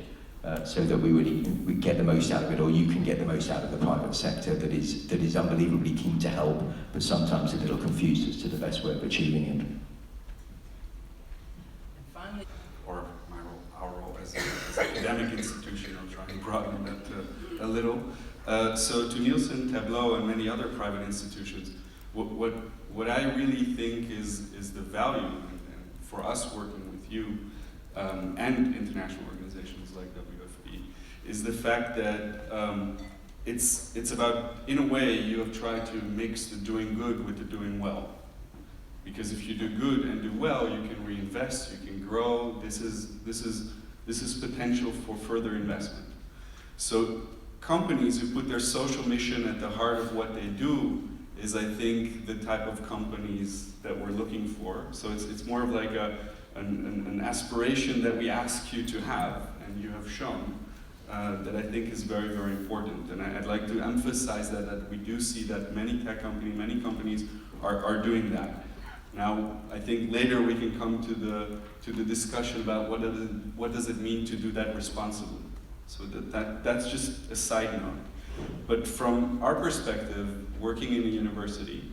so that we get the most out of it, or you can get the most out of the private sector that is unbelievably keen to help, but sometimes a little confused as to the best way of achieving it. Finally, or our role as an academic institution, I'll try and broaden that a little. So to Nielsen, Tableau, and many other private institutions, what I really think is the value, and for us working with you and international organizations like WFP, is the fact that it's about, in a way, you have tried to mix the doing good with the doing well. Because if you do good and do well, you can reinvest, you can grow. This is potential for further investment. So companies who put their social mission at the heart of what they do is, I think, the type of companies that we're looking for. So it's more of like an aspiration that we ask you to have, and you have shown, that I think is very, very important. And I'd like to emphasize that we do see that many tech companies, many companies are doing that. Now, I think later we can come to the discussion about what does it mean to do that responsibly. So that's just a side note. But from our perspective, working in a university,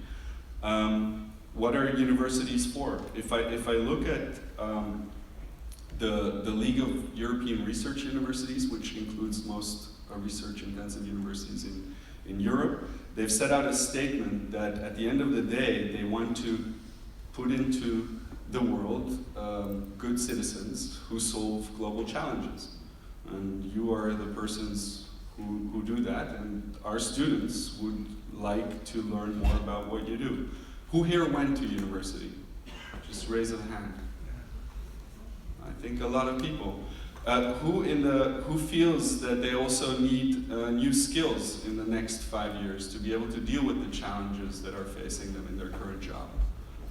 what are universities for? If I look at the League of European Research Universities, which includes most research-intensive universities in Europe, they've set out a statement that at the end of the day, they want to put into the world good citizens who solve global challenges. And you are the persons who do that, and our students would like to learn more about what you do. Who here went to university? Just raise a hand. I think a lot of people. Who feels that they also need new skills in the next 5 years to be able to deal with the challenges that are facing them in their current job?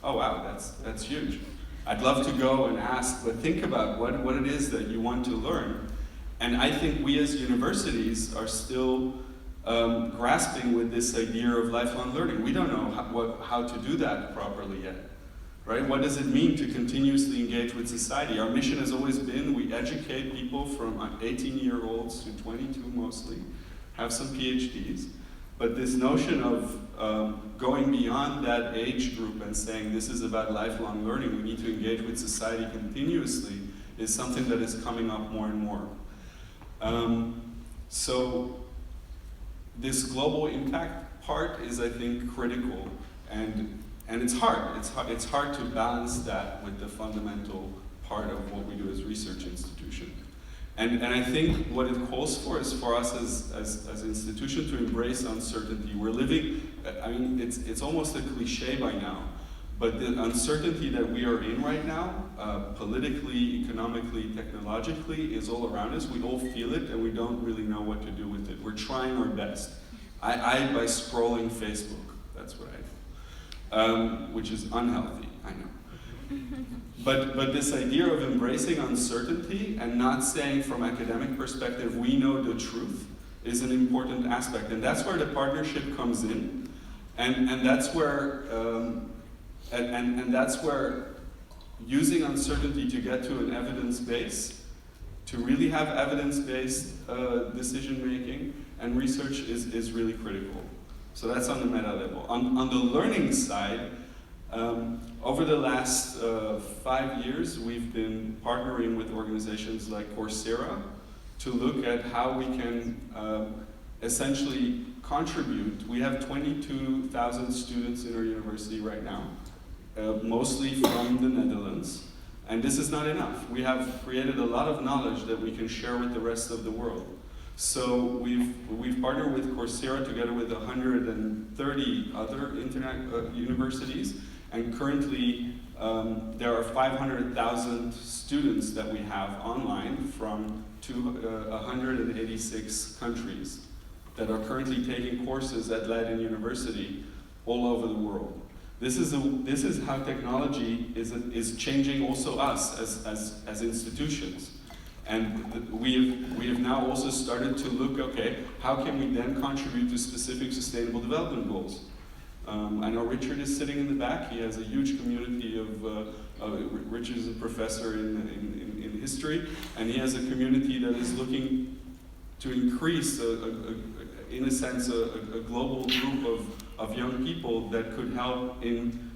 Oh wow, that's huge. I'd love to go and ask, but think about what it is that you want to learn. And I think we as universities are still grasping with this idea of lifelong learning. We don't know how to do that properly yet, right? What does it mean to continuously engage with society? Our mission has always been, we educate people from 18-year-olds to 22 mostly, have some PhDs, but this notion of going beyond that age group and saying this is about lifelong learning, we need to engage with society continuously, is something that is coming up more and more. So this global impact part is, I think, critical, and it's hard. It's hard to balance that with the fundamental part of what we do as research institution. And I think what it calls for is for us as an institution to embrace uncertainty. We're living, I mean, it's almost a cliche by now, but the uncertainty that we are in right now, politically, economically, technologically, is all around us. We all feel it, and we don't really know what to do with it. We're trying our best. I by scrolling Facebook, that's what I do, which is unhealthy, I know. But this idea of embracing uncertainty and not saying from academic perspective, we know the truth, is an important aspect. And that's where the partnership comes in. And that's where, and that's where using uncertainty to get to an evidence base, to really have evidence-based decision-making and research is really critical. So that's on the meta level. On the learning side, over the last 5 years, we've been partnering with organizations like Coursera to look at how we can essentially contribute. We have 22,000 students in our university right now, mostly from the Netherlands. And this is not enough. We have created a lot of knowledge that we can share with the rest of the world. So we've partnered with Coursera together with 130 other internet universities, and currently there are 500,000 students that we have online from 186 countries that are currently taking courses at Leiden University all over the world. This is how technology is changing also us as institutions. And we have now also started to look, okay, how can we then contribute to specific sustainable development goals? I know Richard is sitting in the back. He has a huge community of Richard is a professor in history, and he has a community that is looking to increase, in a sense, a global group of young people that could help in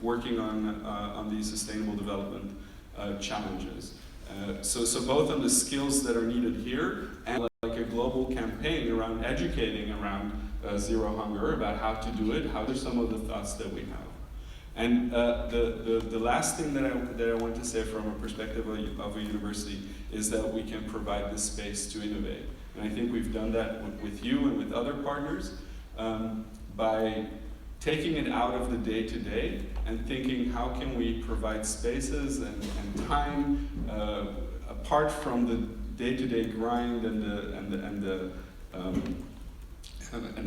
working on these sustainable development challenges. So both on the skills that are needed here and like a global campaign around educating around zero hunger, about how to do it, how are some of the thoughts that we have. And the last thing that I want to say from a perspective of a university is that we can provide this space to innovate. And I think we've done that with you and with other partners by taking it out of the day-to-day and thinking how can we provide spaces and time apart from the day-to-day grind and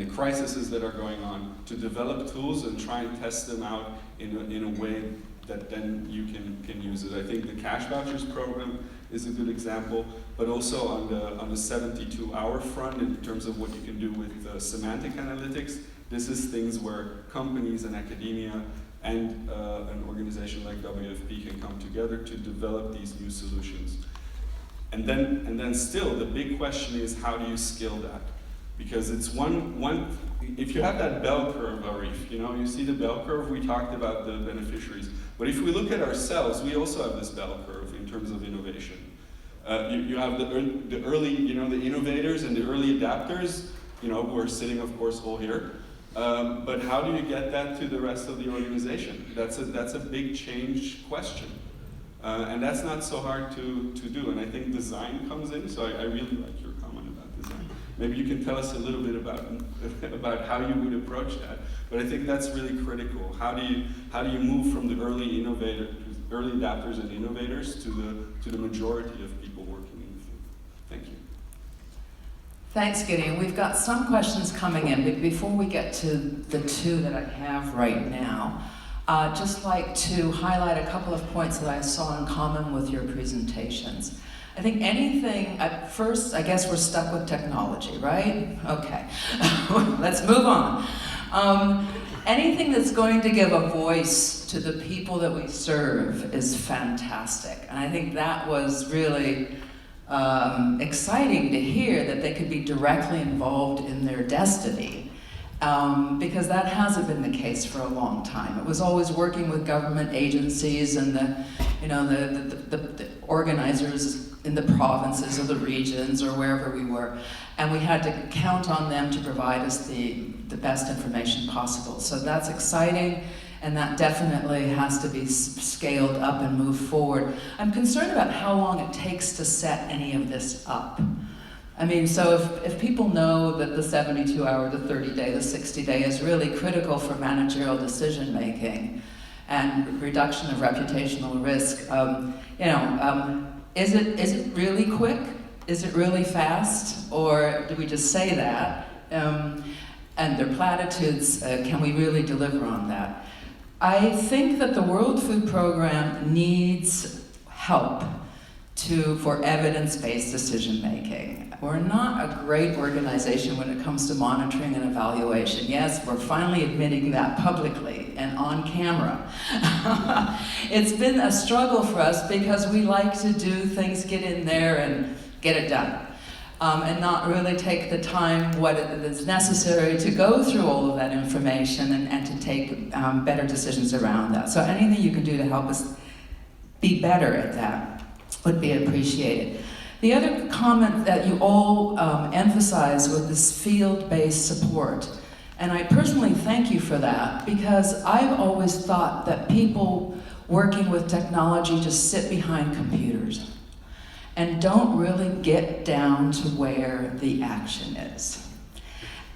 the crises that are going on, to develop tools and try and test them out in a way that then you can use it. I think the cash vouchers program is a good example, but also on the 72-hour front in terms of what you can do with semantic analytics. This is things where companies and academia and an organization like WFP can come together to develop these new solutions. And then still, the big question is, how do you scale that? Because it's if you have that bell curve, Arif, you see the bell curve, we talked about the beneficiaries. But if we look at ourselves, we also have this bell curve in terms of innovation. You have the early, the innovators and the early adapters, who are sitting, of course, all here. But how do you get that to the rest of the organization? That's a big change question. And that's not so hard to do. And I think design comes in, so I really like your comment about design. Maybe you can tell us a little bit about how you would approach that. But I think that's really critical. How do you move from the early adapters and innovators to the majority of people working in the field? Thank you. Thanks, Gideon. We've got some questions coming in, but before we get to the two that I have right now, just like to highlight a couple of points that I saw in common with your presentations. I think anything, at first, I guess we're stuck with technology, right? Okay, let's move on. Anything that's going to give a voice to the people that we serve is fantastic. And I think that was really exciting to hear that they could be directly involved in their destiny. Because that hasn't been the case for a long time. It was always working with government agencies and the organizers in the provinces or the regions or wherever we were, and we had to count on them to provide us the best information possible. So that's exciting, and that definitely has to be scaled up and move forward. I'm concerned about how long it takes to set any of this up. I mean, so if people know that the 72-hour, the 30-day, the 60-day is really critical for managerial decision-making and reduction of reputational risk, is it really quick? Is it really fast? Or do we just say that? And they're platitudes, can we really deliver on that? I think that the World Food Program needs help for evidence-based decision-making. We're not a great organization when it comes to monitoring and evaluation. Yes, we're finally admitting that publicly and on camera. It's been a struggle for us because we like to do things, get in there and get it done. And not really take the time, what is necessary to go through all of that information and to take better decisions around that. So anything you can do to help us be better at that would be appreciated. The other comment that you all emphasized was this field-based support. And I personally thank you for that, because I've always thought that people working with technology just sit behind computers and don't really get down to where the action is.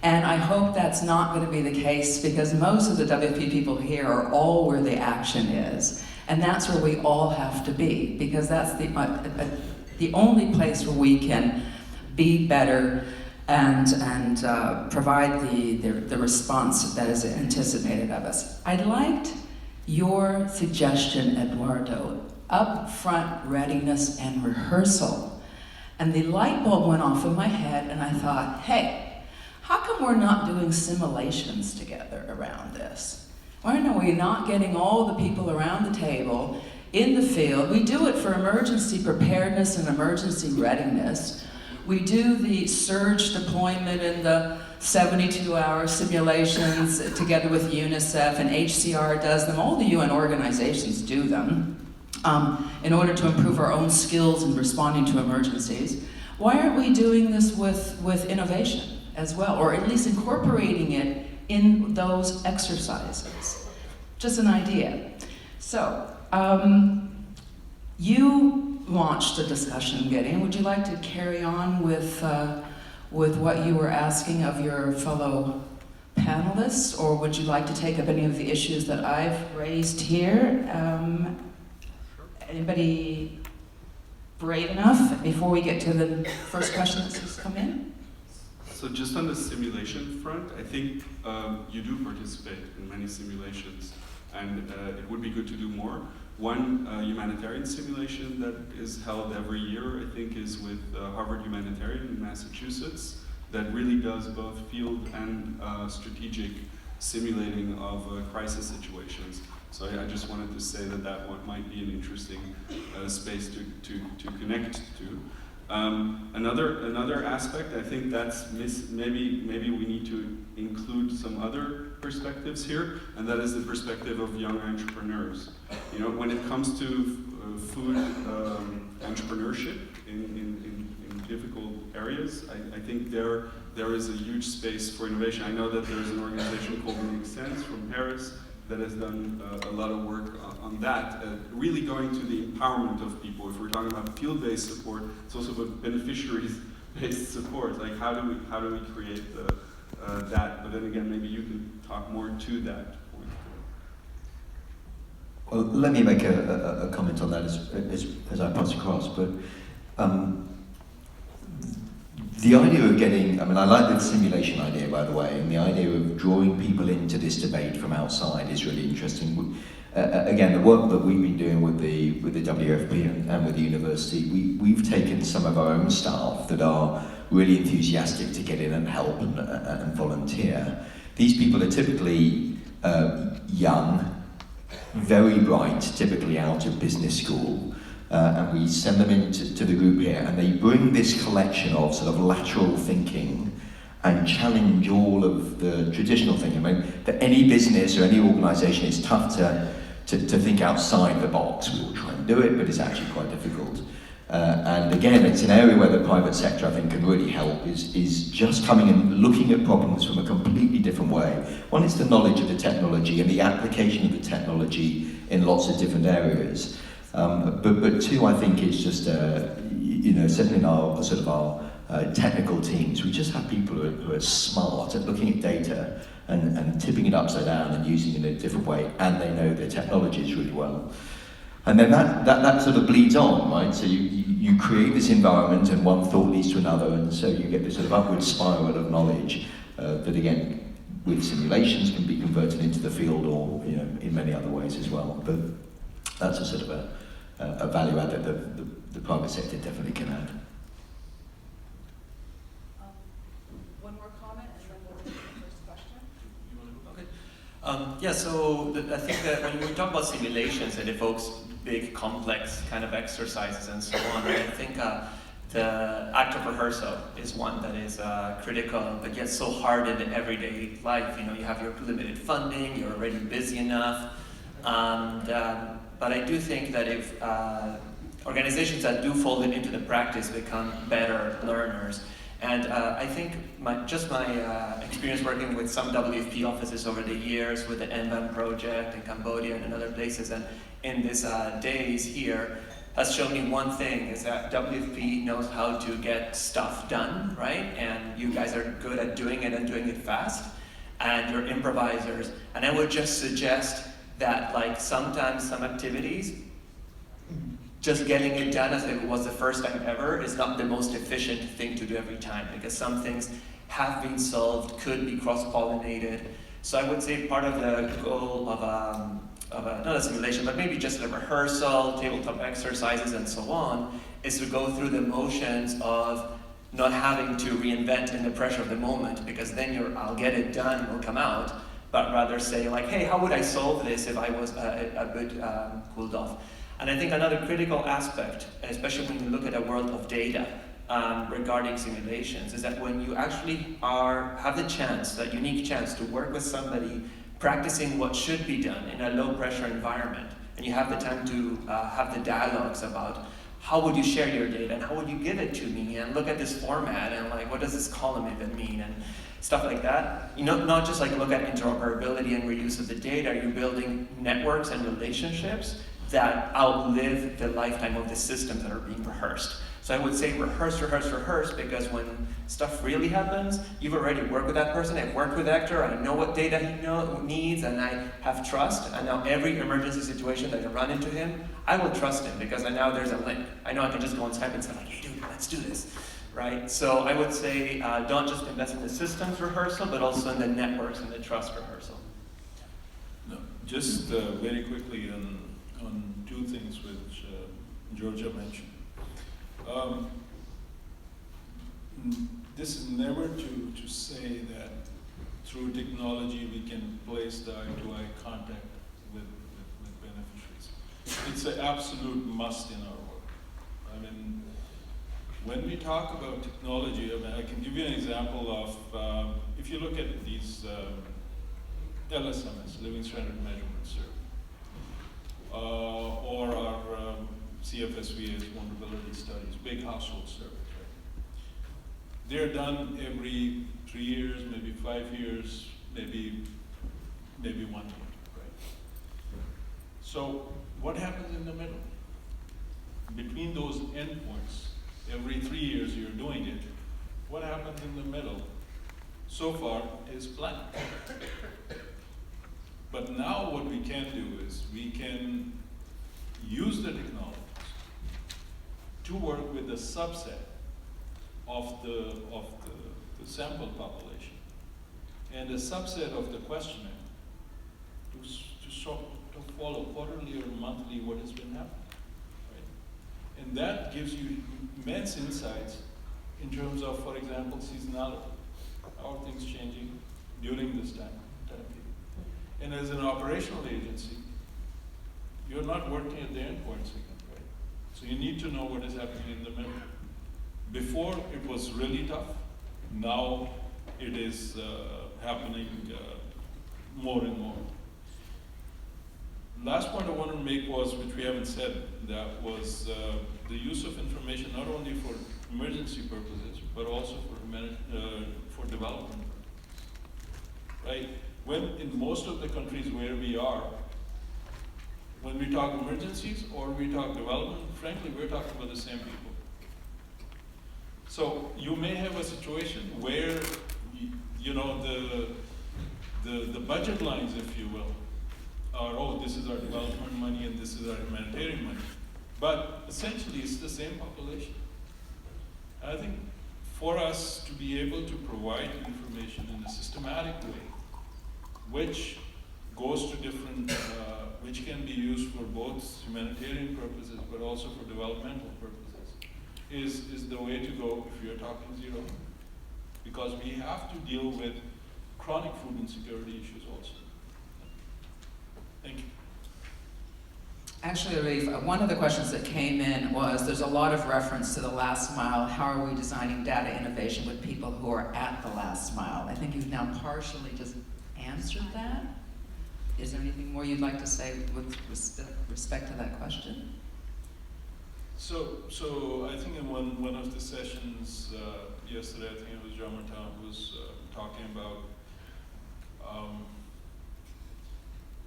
And I hope that's not going to be the case, because most of the WFP people here are all where the action is. And that's where we all have to be, because that's the only place where we can be better and provide the response that is anticipated of us. I liked your suggestion, Eduardo, upfront readiness and rehearsal. And the light bulb went off in my head, and I thought, hey, how come we're not doing simulations together around this? Why are we not getting all the people around the table in the field? We do it for emergency preparedness and emergency readiness. We do the surge deployment and the 72-hour simulations together with UNICEF, and HCR does them. All the UN organizations do them in order to improve our own skills in responding to emergencies. Why aren't we doing this with innovation as well, or at least incorporating it in those exercises? Just an idea. So, you launched a discussion, Gideon. Would you like to carry on with what you were asking of your fellow panelists, or would you like to take up any of the issues that I've raised here? Anybody brave enough before we get to the first question that's just come in? So just on the simulation front, I think you do participate in many simulations, and it would be good to do more. One humanitarian simulation that is held every year, I think, is with Harvard Humanitarian in Massachusetts, that really does both field and strategic simulating of crisis situations. So I just wanted to say that that one might be an interesting space to connect to. Another aspect, I think that's maybe we need to include some other perspectives here, and that is the perspective of young entrepreneurs. You know, when it comes to food entrepreneurship in difficult areas, I think there is a huge space for innovation. I know that there's an organization called Make Sense from Paris that has done a lot of work on that, really going to the empowerment of people. If we're talking about field-based support, it's also about beneficiaries-based support. Like how do we create that? But then again, maybe you can talk more to that point. Well, let me make a comment on that as I pass across. But the idea of getting, I mean, I like the simulation idea, by the way, and the idea of drawing people into this debate from outside is really interesting. Again, the work that we've been doing with the WFP and with the university, we've taken some of our own staff that are really enthusiastic to get in and help and volunteer. These people are typically young, very bright, typically out of business school. And we send them into the group here, and they bring this collection of sort of lateral thinking and challenge all of the traditional thinking. I mean, for any business or any organisation, it's tough to think outside the box. We'll try and do it, but it's actually quite difficult. And again, it's an area where the private sector, I think, can really help, is just coming and looking at problems from a completely different way. One is the knowledge of the technology and the application of the technology in lots of different areas. But two, I think it's just, you know, certainly in our sort of our technical teams, we just have people who are smart at looking at data and tipping it upside down and using it in a different way, and they know their technologies really well. And then that sort of bleeds on, right? So you create this environment, and one thought leads to another, and so you get this sort of upward spiral of knowledge that, again, with simulations can be converted into the field, or, you know, in many other ways as well. But that's a sort of a value add that the private sector definitely can add. One more comment, and then we'll take the first question. Okay. Yeah, so I think that when we talk about simulations, it evokes big, complex kind of exercises and so on. And I think the act of rehearsal is one that is critical, but yet so hard in the everyday life. You know, you have your limited funding, you're already busy enough. But I do think that if organizations that do fold it into the practice become better learners. And I think my experience working with some WFP offices over the years, with the VAM project in Cambodia and in other places, and in these days here, has shown me one thing, is that WFP knows how to get stuff done, right? And you guys are good at doing it and doing it fast, and you're improvisers. And I would just suggest that, like, sometimes some activities just getting it done as if it was the first time ever is not the most efficient thing to do every time, because some things have been solved, could be cross-pollinated. So I would say part of the goal of not a simulation, but maybe just a rehearsal, tabletop exercises, and so on, is to go through the motions of not having to reinvent in the pressure of the moment, because then I'll get it done, will come out, but rather say like, hey, how would I solve this if I was a bit cooled off? And I think another critical aspect, especially when you look at a world of data regarding simulations, is that when you actually have the chance, that unique chance to work with somebody practicing what should be done in a low pressure environment, and you have the time to have the dialogues about how would you share your data and how would you give it to me, and look at this format and like what does this column even mean, and stuff like that. You know, not just like look at interoperability and reuse of the data, you're building networks and relationships that outlive the lifetime of the systems that are being rehearsed. So I would say rehearse, because when stuff really happens, you've already worked with that person. I've worked with Hector, I know what data he needs, and I have trust. And now every emergency situation that I run into him, I will trust him, because I know there's a link. I know I can just go on Skype and say like, hey dude, let's do this, right? So I would say don't just invest in the systems rehearsal, but also in the networks and the trust rehearsal. No, just very quickly on two things which Georgia mentioned. This is never to say that through technology we can place the eye-to-eye contact with beneficiaries. It's an absolute must in our work. I mean, when we talk about technology, I can give you an example of, if you look at these LSMS, Living Standard Measurement Survey, or our CFSVA's vulnerability studies, big household surveys, right? They're done every 3 years, maybe 5 years, maybe 1 year, right? So what happens in the middle? Between those endpoints, every 3 years you're doing it, what happens in the middle so far is blank. But now what we can do is we can use the technologies to work with a subset of the sample population and a subset of the questionnaire to follow quarterly or monthly what has been happening, right? And that gives you immense insights in terms of, for example, seasonality. How are things changing during this time period? And as an operational agency, you're not working at the endpoints again, right? So you need to know what is happening in the middle. Before, it was really tough. Now, it is happening more and more. Last point I wanted to make was, which we haven't said, that was the use of information not only for emergency purposes, but also for development purposes, right? When in most of the countries where we are, when we talk emergencies or we talk development, frankly, we're talking about the same people. So you may have a situation where, you know, the budget lines, if you will, are, oh, this is our development money and this is our humanitarian money. But essentially, it's the same population. I think for us to be able to provide information in a systematic way, which goes to different, which can be used for both humanitarian purposes, but also for developmental purposes, is the way to go if you're talking zero. Because we have to deal with chronic food insecurity issues also. Thank you. Actually, Arif, one of the questions that came in was, there's a lot of reference to the last mile. How are we designing data innovation with people who are at the last mile? I think you've now partially just answered that. Is there anything more you'd like to say with respect to that question? So I think in one of the sessions yesterday, I think it was John Martin who was talking about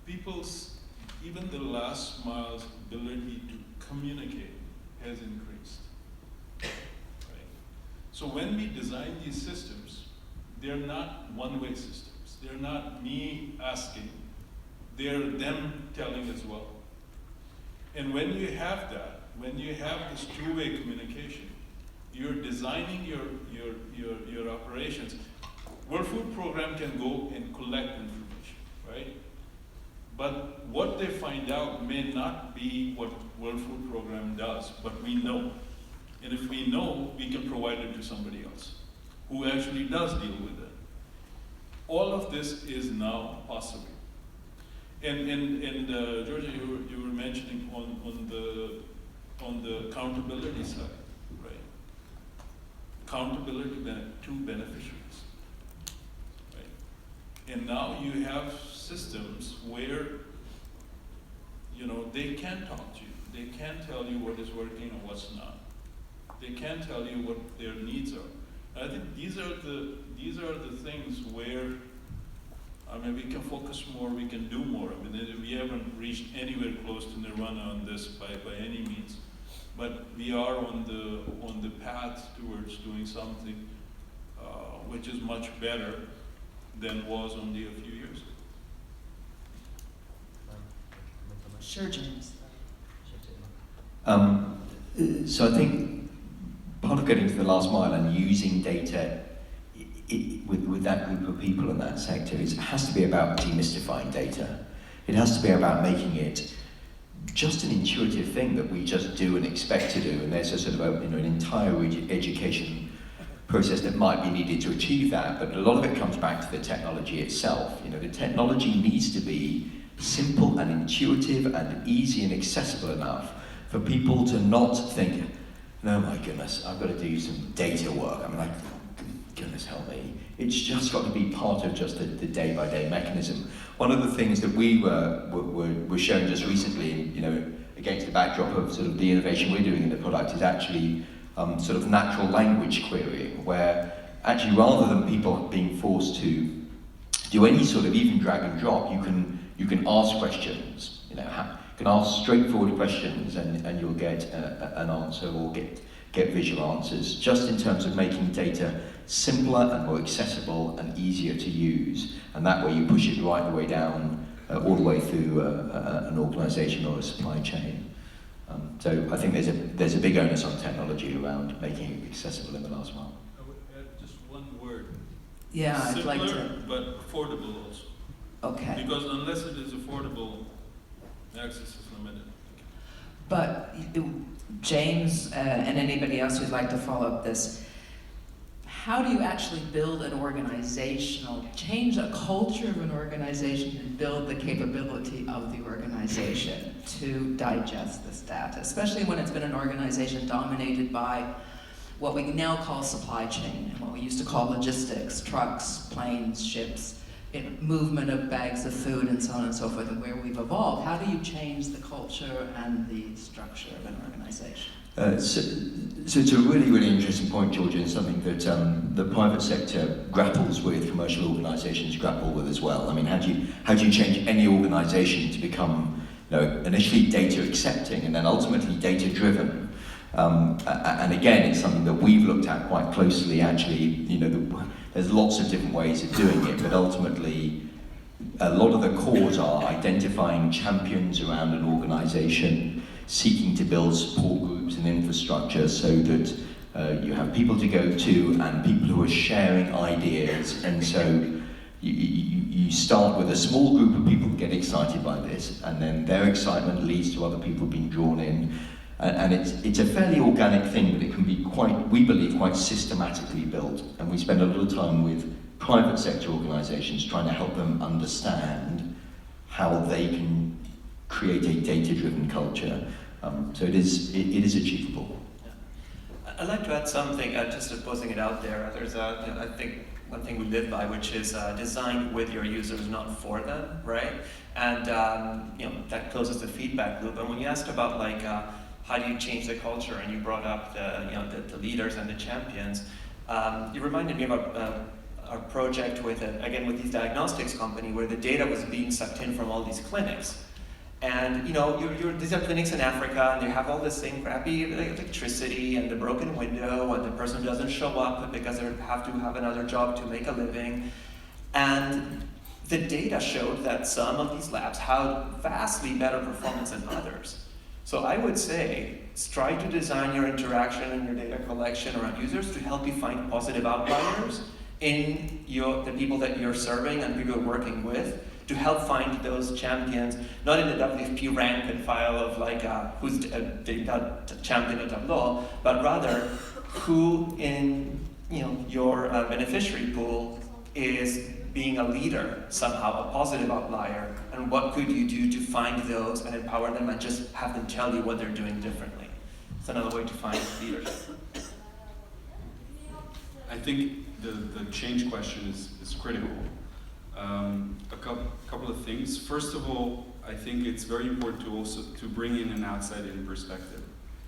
people's, even the last mile's ability to communicate has increased, right? So when we design these systems, they're not one-way systems. They're not me asking, they're them telling as well. And when you have that, when you have this two-way communication, you're designing your operations. World Food Program can go and collect information, right? But what they find out may not be what World Food Program does, but we know. And if we know, we can provide it to somebody else who actually does deal with it. All of this is now possible. And Georgia, you were mentioning on the accountability side, right? Accountability to beneficiaries, right? And now you have systems where, you know, they can talk to you. They can tell you what is working and what's not. They can tell you what their needs are. I think these are the things where, I mean, we can focus more, we can do more. I mean, we haven't reached anywhere close to nirvana on this by any means, but we are on the path towards doing something which is much better than was only a few years ago. Sure, James. So I think part of getting to the last mile and using data with that group of people in that sector it has to be about demystifying data. It has to be about making it just an intuitive thing that we just do and expect to do, and there's a sort of an entire education process that might be needed to achieve that, but a lot of it comes back to the technology itself. You know, the technology needs to be simple and intuitive and easy and accessible enough for people to not think, oh my goodness, I've got to do some data work. I mean, like, goodness help me. It's just got to be part of just the day-by-day mechanism. One of the things that we were showing just recently, you know, against the backdrop of sort of the innovation we're doing in the product is actually sort of natural language querying, where actually rather than people being forced to do any sort of even drag and drop, you can ask questions. You know, you can ask straightforward questions and you'll get an answer or get visual answers, just in terms of making data simpler and more accessible and easier to use. And that way you push it right the way down, all the way through an organization or a supply chain. So I think there's a big onus on technology around making it accessible in the last mile. I would add just one word. Yeah, Simpler, I'd like to. but affordable also. Okay. Because unless it is affordable, access is limited. But James and anybody else who'd like to follow up this, how do you actually build an organizational, change a culture of an organization and build the capability of the organization to digest this data, especially when it's been an organization dominated by what we now call supply chain, and what we used to call logistics, trucks, planes, ships, movement of bags of food and so on and so forth, and where we've evolved. How do you change the culture and the structure of an organization? So it's a really, really interesting point, Georgia, and something that the private sector grapples with, commercial organisations grapple with as well. I mean, how do you change any organisation to become, you know, initially data accepting and then ultimately data driven? And again, it's something that we've looked at quite closely. Actually, you know, there's lots of different ways of doing it, but ultimately, a lot of the cores are identifying champions around an organisation, seeking to build support groups and infrastructure so that you have people to go to and people who are sharing ideas. And so you start with a small group of people who get excited by this, and then their excitement leads to other people being drawn in. And it's a fairly organic thing, but it can be quite, we believe, quite systematically built. And we spend a lot of time with private sector organisations trying to help them understand how they can create a data-driven culture. So it is achievable. I'd like to add something, just posing it out there. There's I think one thing we live by, which is design with your users, not for them, right? And that closes the feedback loop. And when you asked about like how do you change the culture, and you brought up the leaders and the champions, you reminded me about our project with these diagnostics company where the data was being sucked in from all these clinics. And these are clinics in Africa, and they have all the same crappy electricity and the broken window, and the person doesn't show up because they have to have another job to make a living. And the data showed that some of these labs had vastly better performance than others. So I would say, try to design your interaction and your data collection around users to help you find positive outliers in the people that you're serving and people you're working with, to help find those champions, not in the WFP rank and file of like who's the champion of Tableau, but rather who in your beneficiary pool is being a leader, somehow a positive outlier, and what could you do to find those and empower them and just have them tell you what they're doing differently. It's another way to find leadership. I think the change question is critical. A couple of things. First of all, I think it's very important to also bring in an outside-in perspective.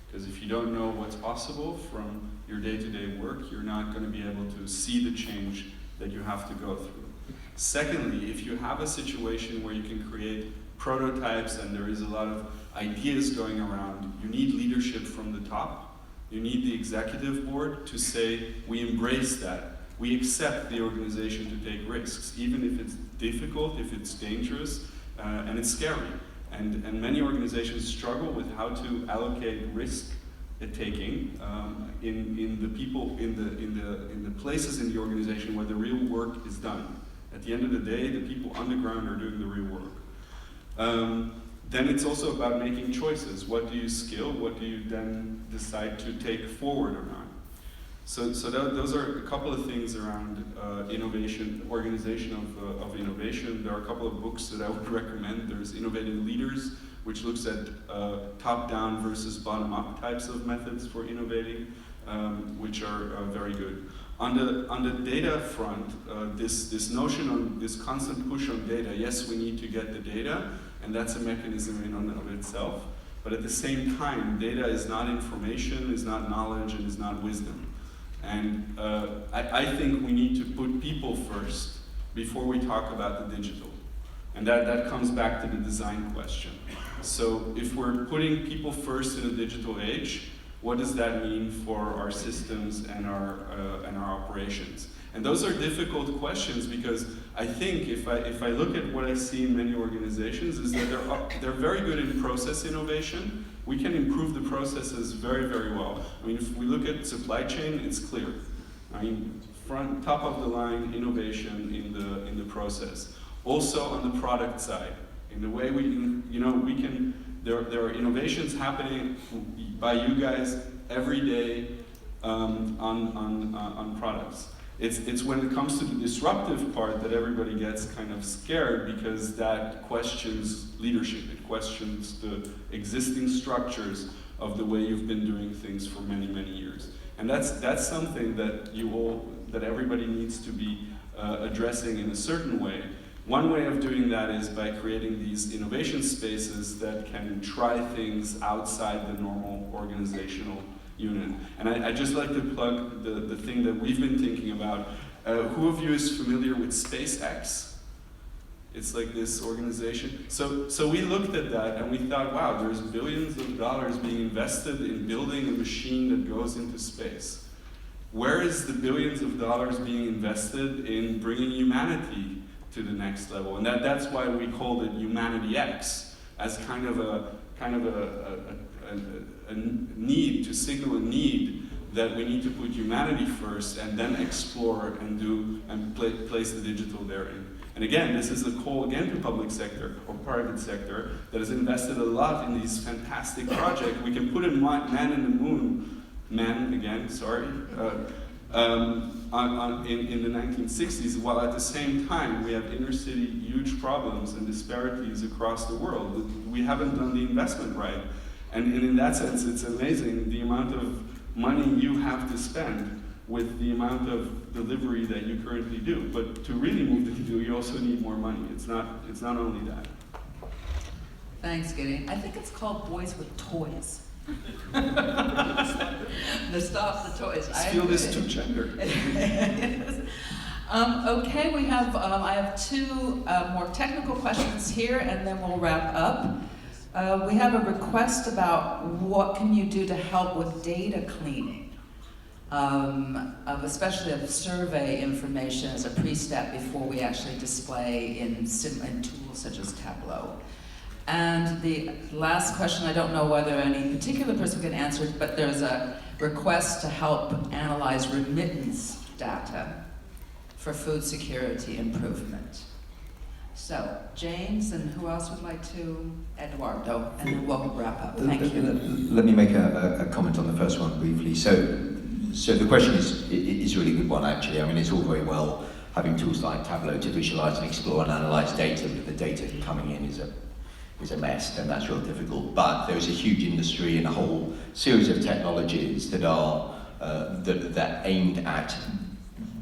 Because if you don't know what's possible from your day-to-day work, you're not going to be able to see the change that you have to go through. Secondly, if you have a situation where you can create prototypes and there is a lot of ideas going around, you need leadership from the top. You need the executive board to say, we embrace that. We accept the organization to take risks, even if it's difficult, if it's dangerous, and it's scary. And many organizations struggle with how to allocate risk taking in the people, in the places in the organization where the real work is done. At the end of the day, the people on the ground are doing the real work. Then it's also about making choices. What do you skill? What do you then decide to take forward or not? So those are a couple of things around innovation, organization of innovation. There are a couple of books that I would recommend. There's Innovating Leaders, which looks at top-down versus bottom-up types of methods for innovating, which are very good. On the data front, this notion on this constant push on data, yes, we need to get the data, and that's a mechanism in and of itself. But at the same time, data is not information, is not knowledge, and is not wisdom. And I think we need to put people first before we talk about the digital. And that comes back to the design question. So if we're putting people first in a digital age, what does that mean for our systems and our operations? And those are difficult questions because I think if I look at what I see in many organizations is that they're very good in process innovation. We can improve the processes very, very well. I mean, if we look at supply chain, it's clear. I mean, top of the line innovation in the process. Also on the product side, in the way there are innovations happening by you guys every day on products. It's when it comes to the disruptive part that everybody gets kind of scared because that questions leadership. It questions the existing structures of the way you've been doing things for many, many years. And that's something that that everybody needs to be addressing in a certain way. One way of doing that is by creating these innovation spaces that can try things outside the normal organizational unit. And I'd just like to plug the thing that we've been thinking about. Who of you is familiar with SpaceX? It's like this organization. So we looked at that and we thought, wow, there's billions of dollars being invested in building a machine that goes into space. Where is the billions of dollars being invested in bringing humanity to the next level? And that's why we called it Humanity X, as kind of a need to signal a need that we need to put humanity first and then explore and place the digital therein. And again, this is a call again to public sector or private sector that has invested a lot in these fantastic projects. We can put a man in the moon, in the 1960s, while at the same time we have inner city huge problems and disparities across the world. We haven't done the investment right. And in that sense, it's amazing the amount of money you have to spend with the amount of delivery that you currently do. But to really move the needle, you also need more money. It's not only that. Thanks, Gideon. I think it's called Boys with Toys. The Stop the Toys. Steal this to gender. Okay, we have. I have two more technical questions here, and then we'll wrap up. We have a request about what can you do to help with data cleaning, especially of survey information as a pre-step before we actually display in tools such as Tableau. And the last question, I don't know whether any particular person can answer it, but there's a request to help analyze remittance data for food security improvement. So, James, and who else would like to? Eduardo, and then we'll wrap up. Thank you. Let me make a comment on the first one briefly. So the question is a really good one, actually. I mean, it's all very well having tools like Tableau to visualize and explore and analyze data, but the data coming in is a mess, and that's real difficult. But there is a huge industry and a whole series of technologies that are that aimed at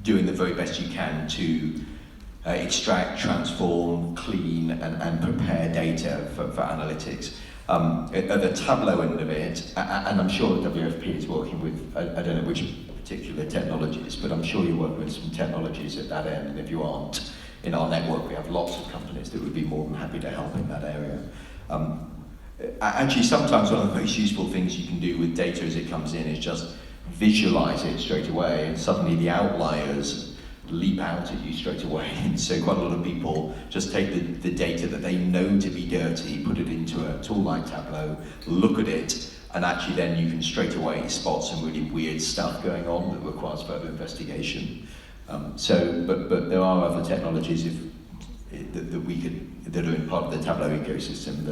doing the very best you can to extract, transform, clean, and prepare data for analytics. At the Tableau end of it, and I'm sure WFP is working with, I don't know which particular technologies, but I'm sure you're working with some technologies at that end, and if you aren't, in our network we have lots of companies that would be more than happy to help in that area. Actually, sometimes one of the most useful things you can do with data as it comes in is just visualize it straight away, and suddenly the outliers leap out at you straight away. And so quite a lot of people just take the data that they know to be dirty, put it into a tool like Tableau, look at it, and actually then you can straight away spot some really weird stuff going on that requires further investigation. But there are other technologies that are in part of the Tableau ecosystem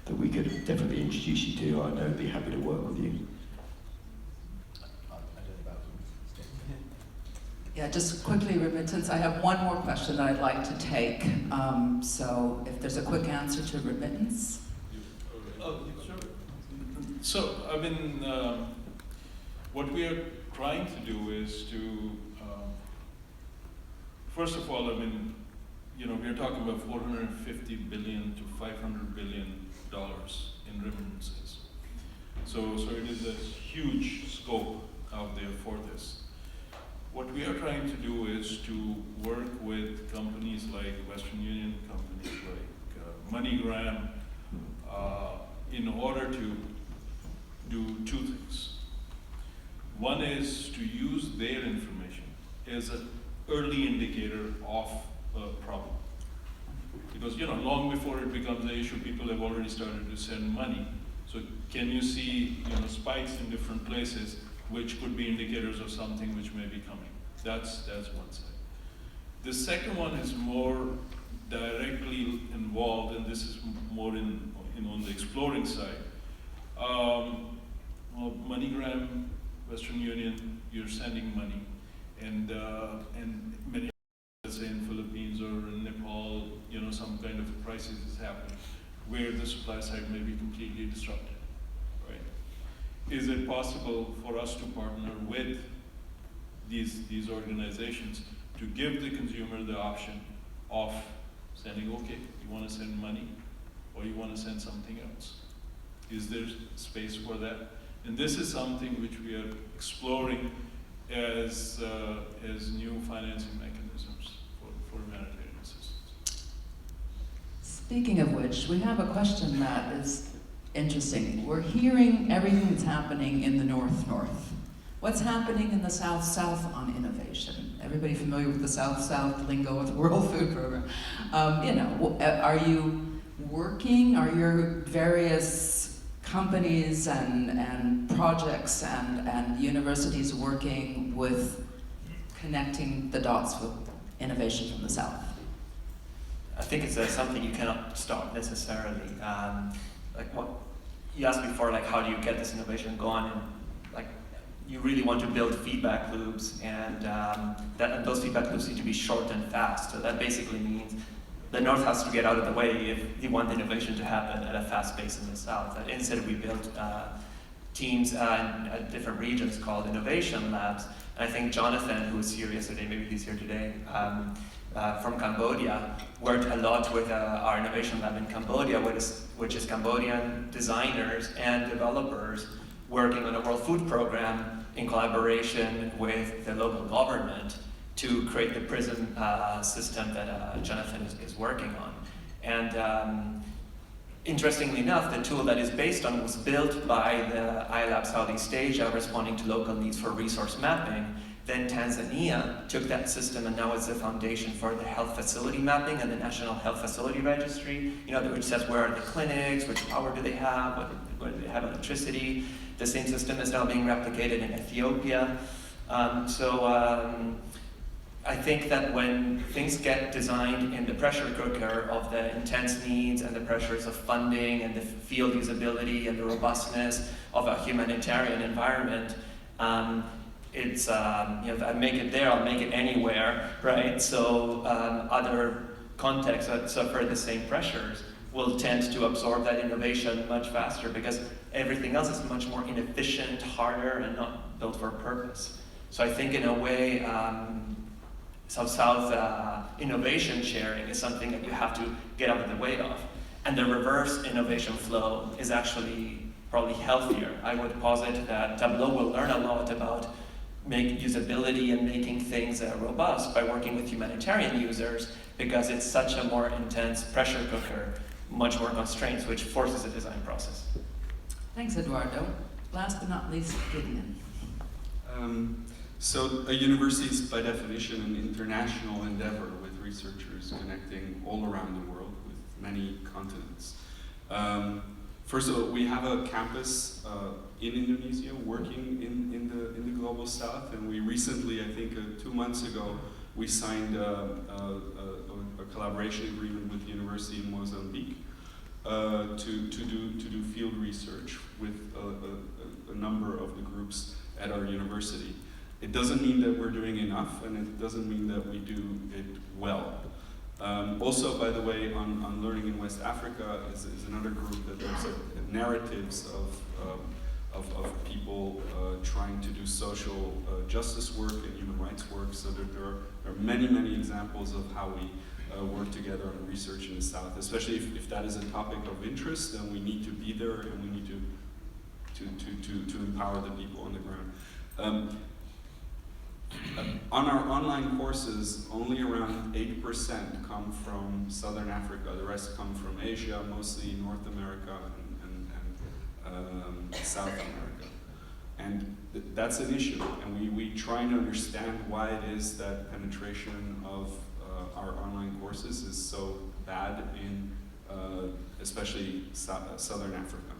that we could definitely introduce you to. I know I'd be happy to work with you. Yeah, just quickly, remittance. I have one more question that I'd like to take. So if there's a quick answer to remittance. Sure. So, I mean, what we are trying to do is to, first of all, I mean, you know, we're talking about $450 billion to $500 billion in remittances. So it is a huge scope out there for this. What we are trying to do is to work with companies like Western Union, companies like MoneyGram, in order to do two things. One is to use their information as an early indicator of a problem. Because, you know, long before it becomes an issue, people have already started to send money. So can you see, you know, spikes in different places which could be indicators of something which may be coming? That's one side. The second one is more directly involved, and this is more on the exploring side. Well, MoneyGram, Western Union, you're sending money, and many, let's say in Philippines or in Nepal, you know, some kind of crisis is happening, where the supply side may be completely disrupted, right? Is it possible for us to partner with these organizations to give the consumer the option of sending, okay, you want to send money or you want to send something else? Is there space for that? And this is something which we are exploring as new financing mechanisms for humanitarian assistance. Speaking of which, we have a question that is interesting. We're hearing everything that's happening in the North-North. What's happening in the South-South on innovation? Everybody familiar with the South-South lingo of the World Food Program? You know, are you working, are your various companies and projects and universities working with connecting the dots with innovation from the South? I think it's something you cannot stop necessarily. Like what you asked before, like how do you get this innovation going? And like you really want to build feedback loops, and those feedback loops need to be short and fast. So that basically means the North has to get out of the way if you want innovation to happen at a fast pace in the South. At InSTEDD, we built teams in different regions called innovation labs. And I think Jonathan, who was here yesterday, maybe he's here today, from Cambodia, worked a lot with our innovation lab in Cambodia, which is Cambodian designers and developers working on a World Food Program in collaboration with the local government to create the PRISM system that Jonathan is working on. And interestingly enough, the tool that is based on was built by the iLab Southeast Asia, responding to local needs for resource mapping. Then Tanzania took that system, and now it's the foundation for the health facility mapping and the National Health Facility Registry, which says where are the clinics, which power do they have, whether they have electricity. The same system is now being replicated in Ethiopia. I think that when things get designed in the pressure cooker of the intense needs and the pressures of funding and the field usability and the robustness of a humanitarian environment, it's, if I make it there, I'll make it anywhere, right? So other contexts that suffer the same pressures will tend to absorb that innovation much faster because everything else is much more inefficient, harder, and not built for a purpose. So I think in a way, South-South innovation sharing is something that you have to get out of the way of. And the reverse innovation flow is actually probably healthier. I would posit that Tableau will learn a lot about usability and making things robust by working with humanitarian users because it's such a more intense pressure cooker, much more constraints, which forces a design process. Thanks, Eduardo. Last but not least, Gideon. So a university is by definition an international endeavor with researchers connecting all around the world with many continents. First of all, we have a campus in Indonesia working in the global south, and we recently, I think 2 months ago, we signed a collaboration agreement with the university in Mozambique to do field research with a number of the groups at our university. It doesn't mean that we're doing enough, and it doesn't mean that we do it well. Also, by the way, on Learning in West Africa is another group that looks at narratives of people trying to do social justice work and human rights work. So there are many, many examples of how we work together on research in the South, especially if that is a topic of interest, then we need to be there and we need to empower the people on the ground. On our online courses, only around 8% come from Southern Africa. The rest come from Asia, mostly North America and South America. And that's an issue. And we try to understand why it is that penetration of our online courses is so bad in especially Southern Africa.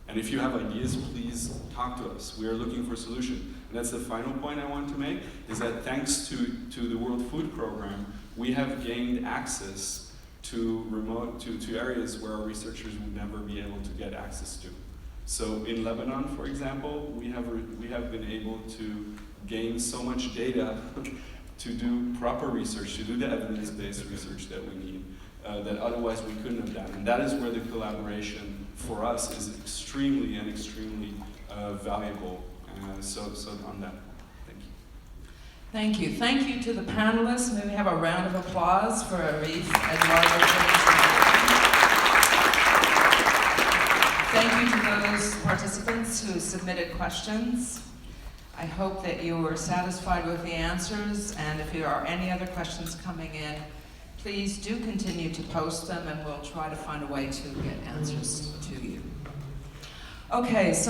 And if you have ideas, please talk to us. We are looking for solutions. And that's the final point I want to make, is that thanks to the World Food Program, we have gained access to to areas where our researchers would never be able to get access to. So in Lebanon, for example, we have been able to gain so much data to do proper research, to do the evidence-based research that we need, that otherwise we couldn't have done. And that is where the collaboration for us is extremely valuable. So on that, thank you. Thank you. Thank you to the panelists. May we have a round of applause for Arif, Eduardo. Thank you to those participants who submitted questions. I hope that you were satisfied with the answers, and if there are any other questions coming in, please do continue to post them and we'll try to find a way to get answers to you. Okay, so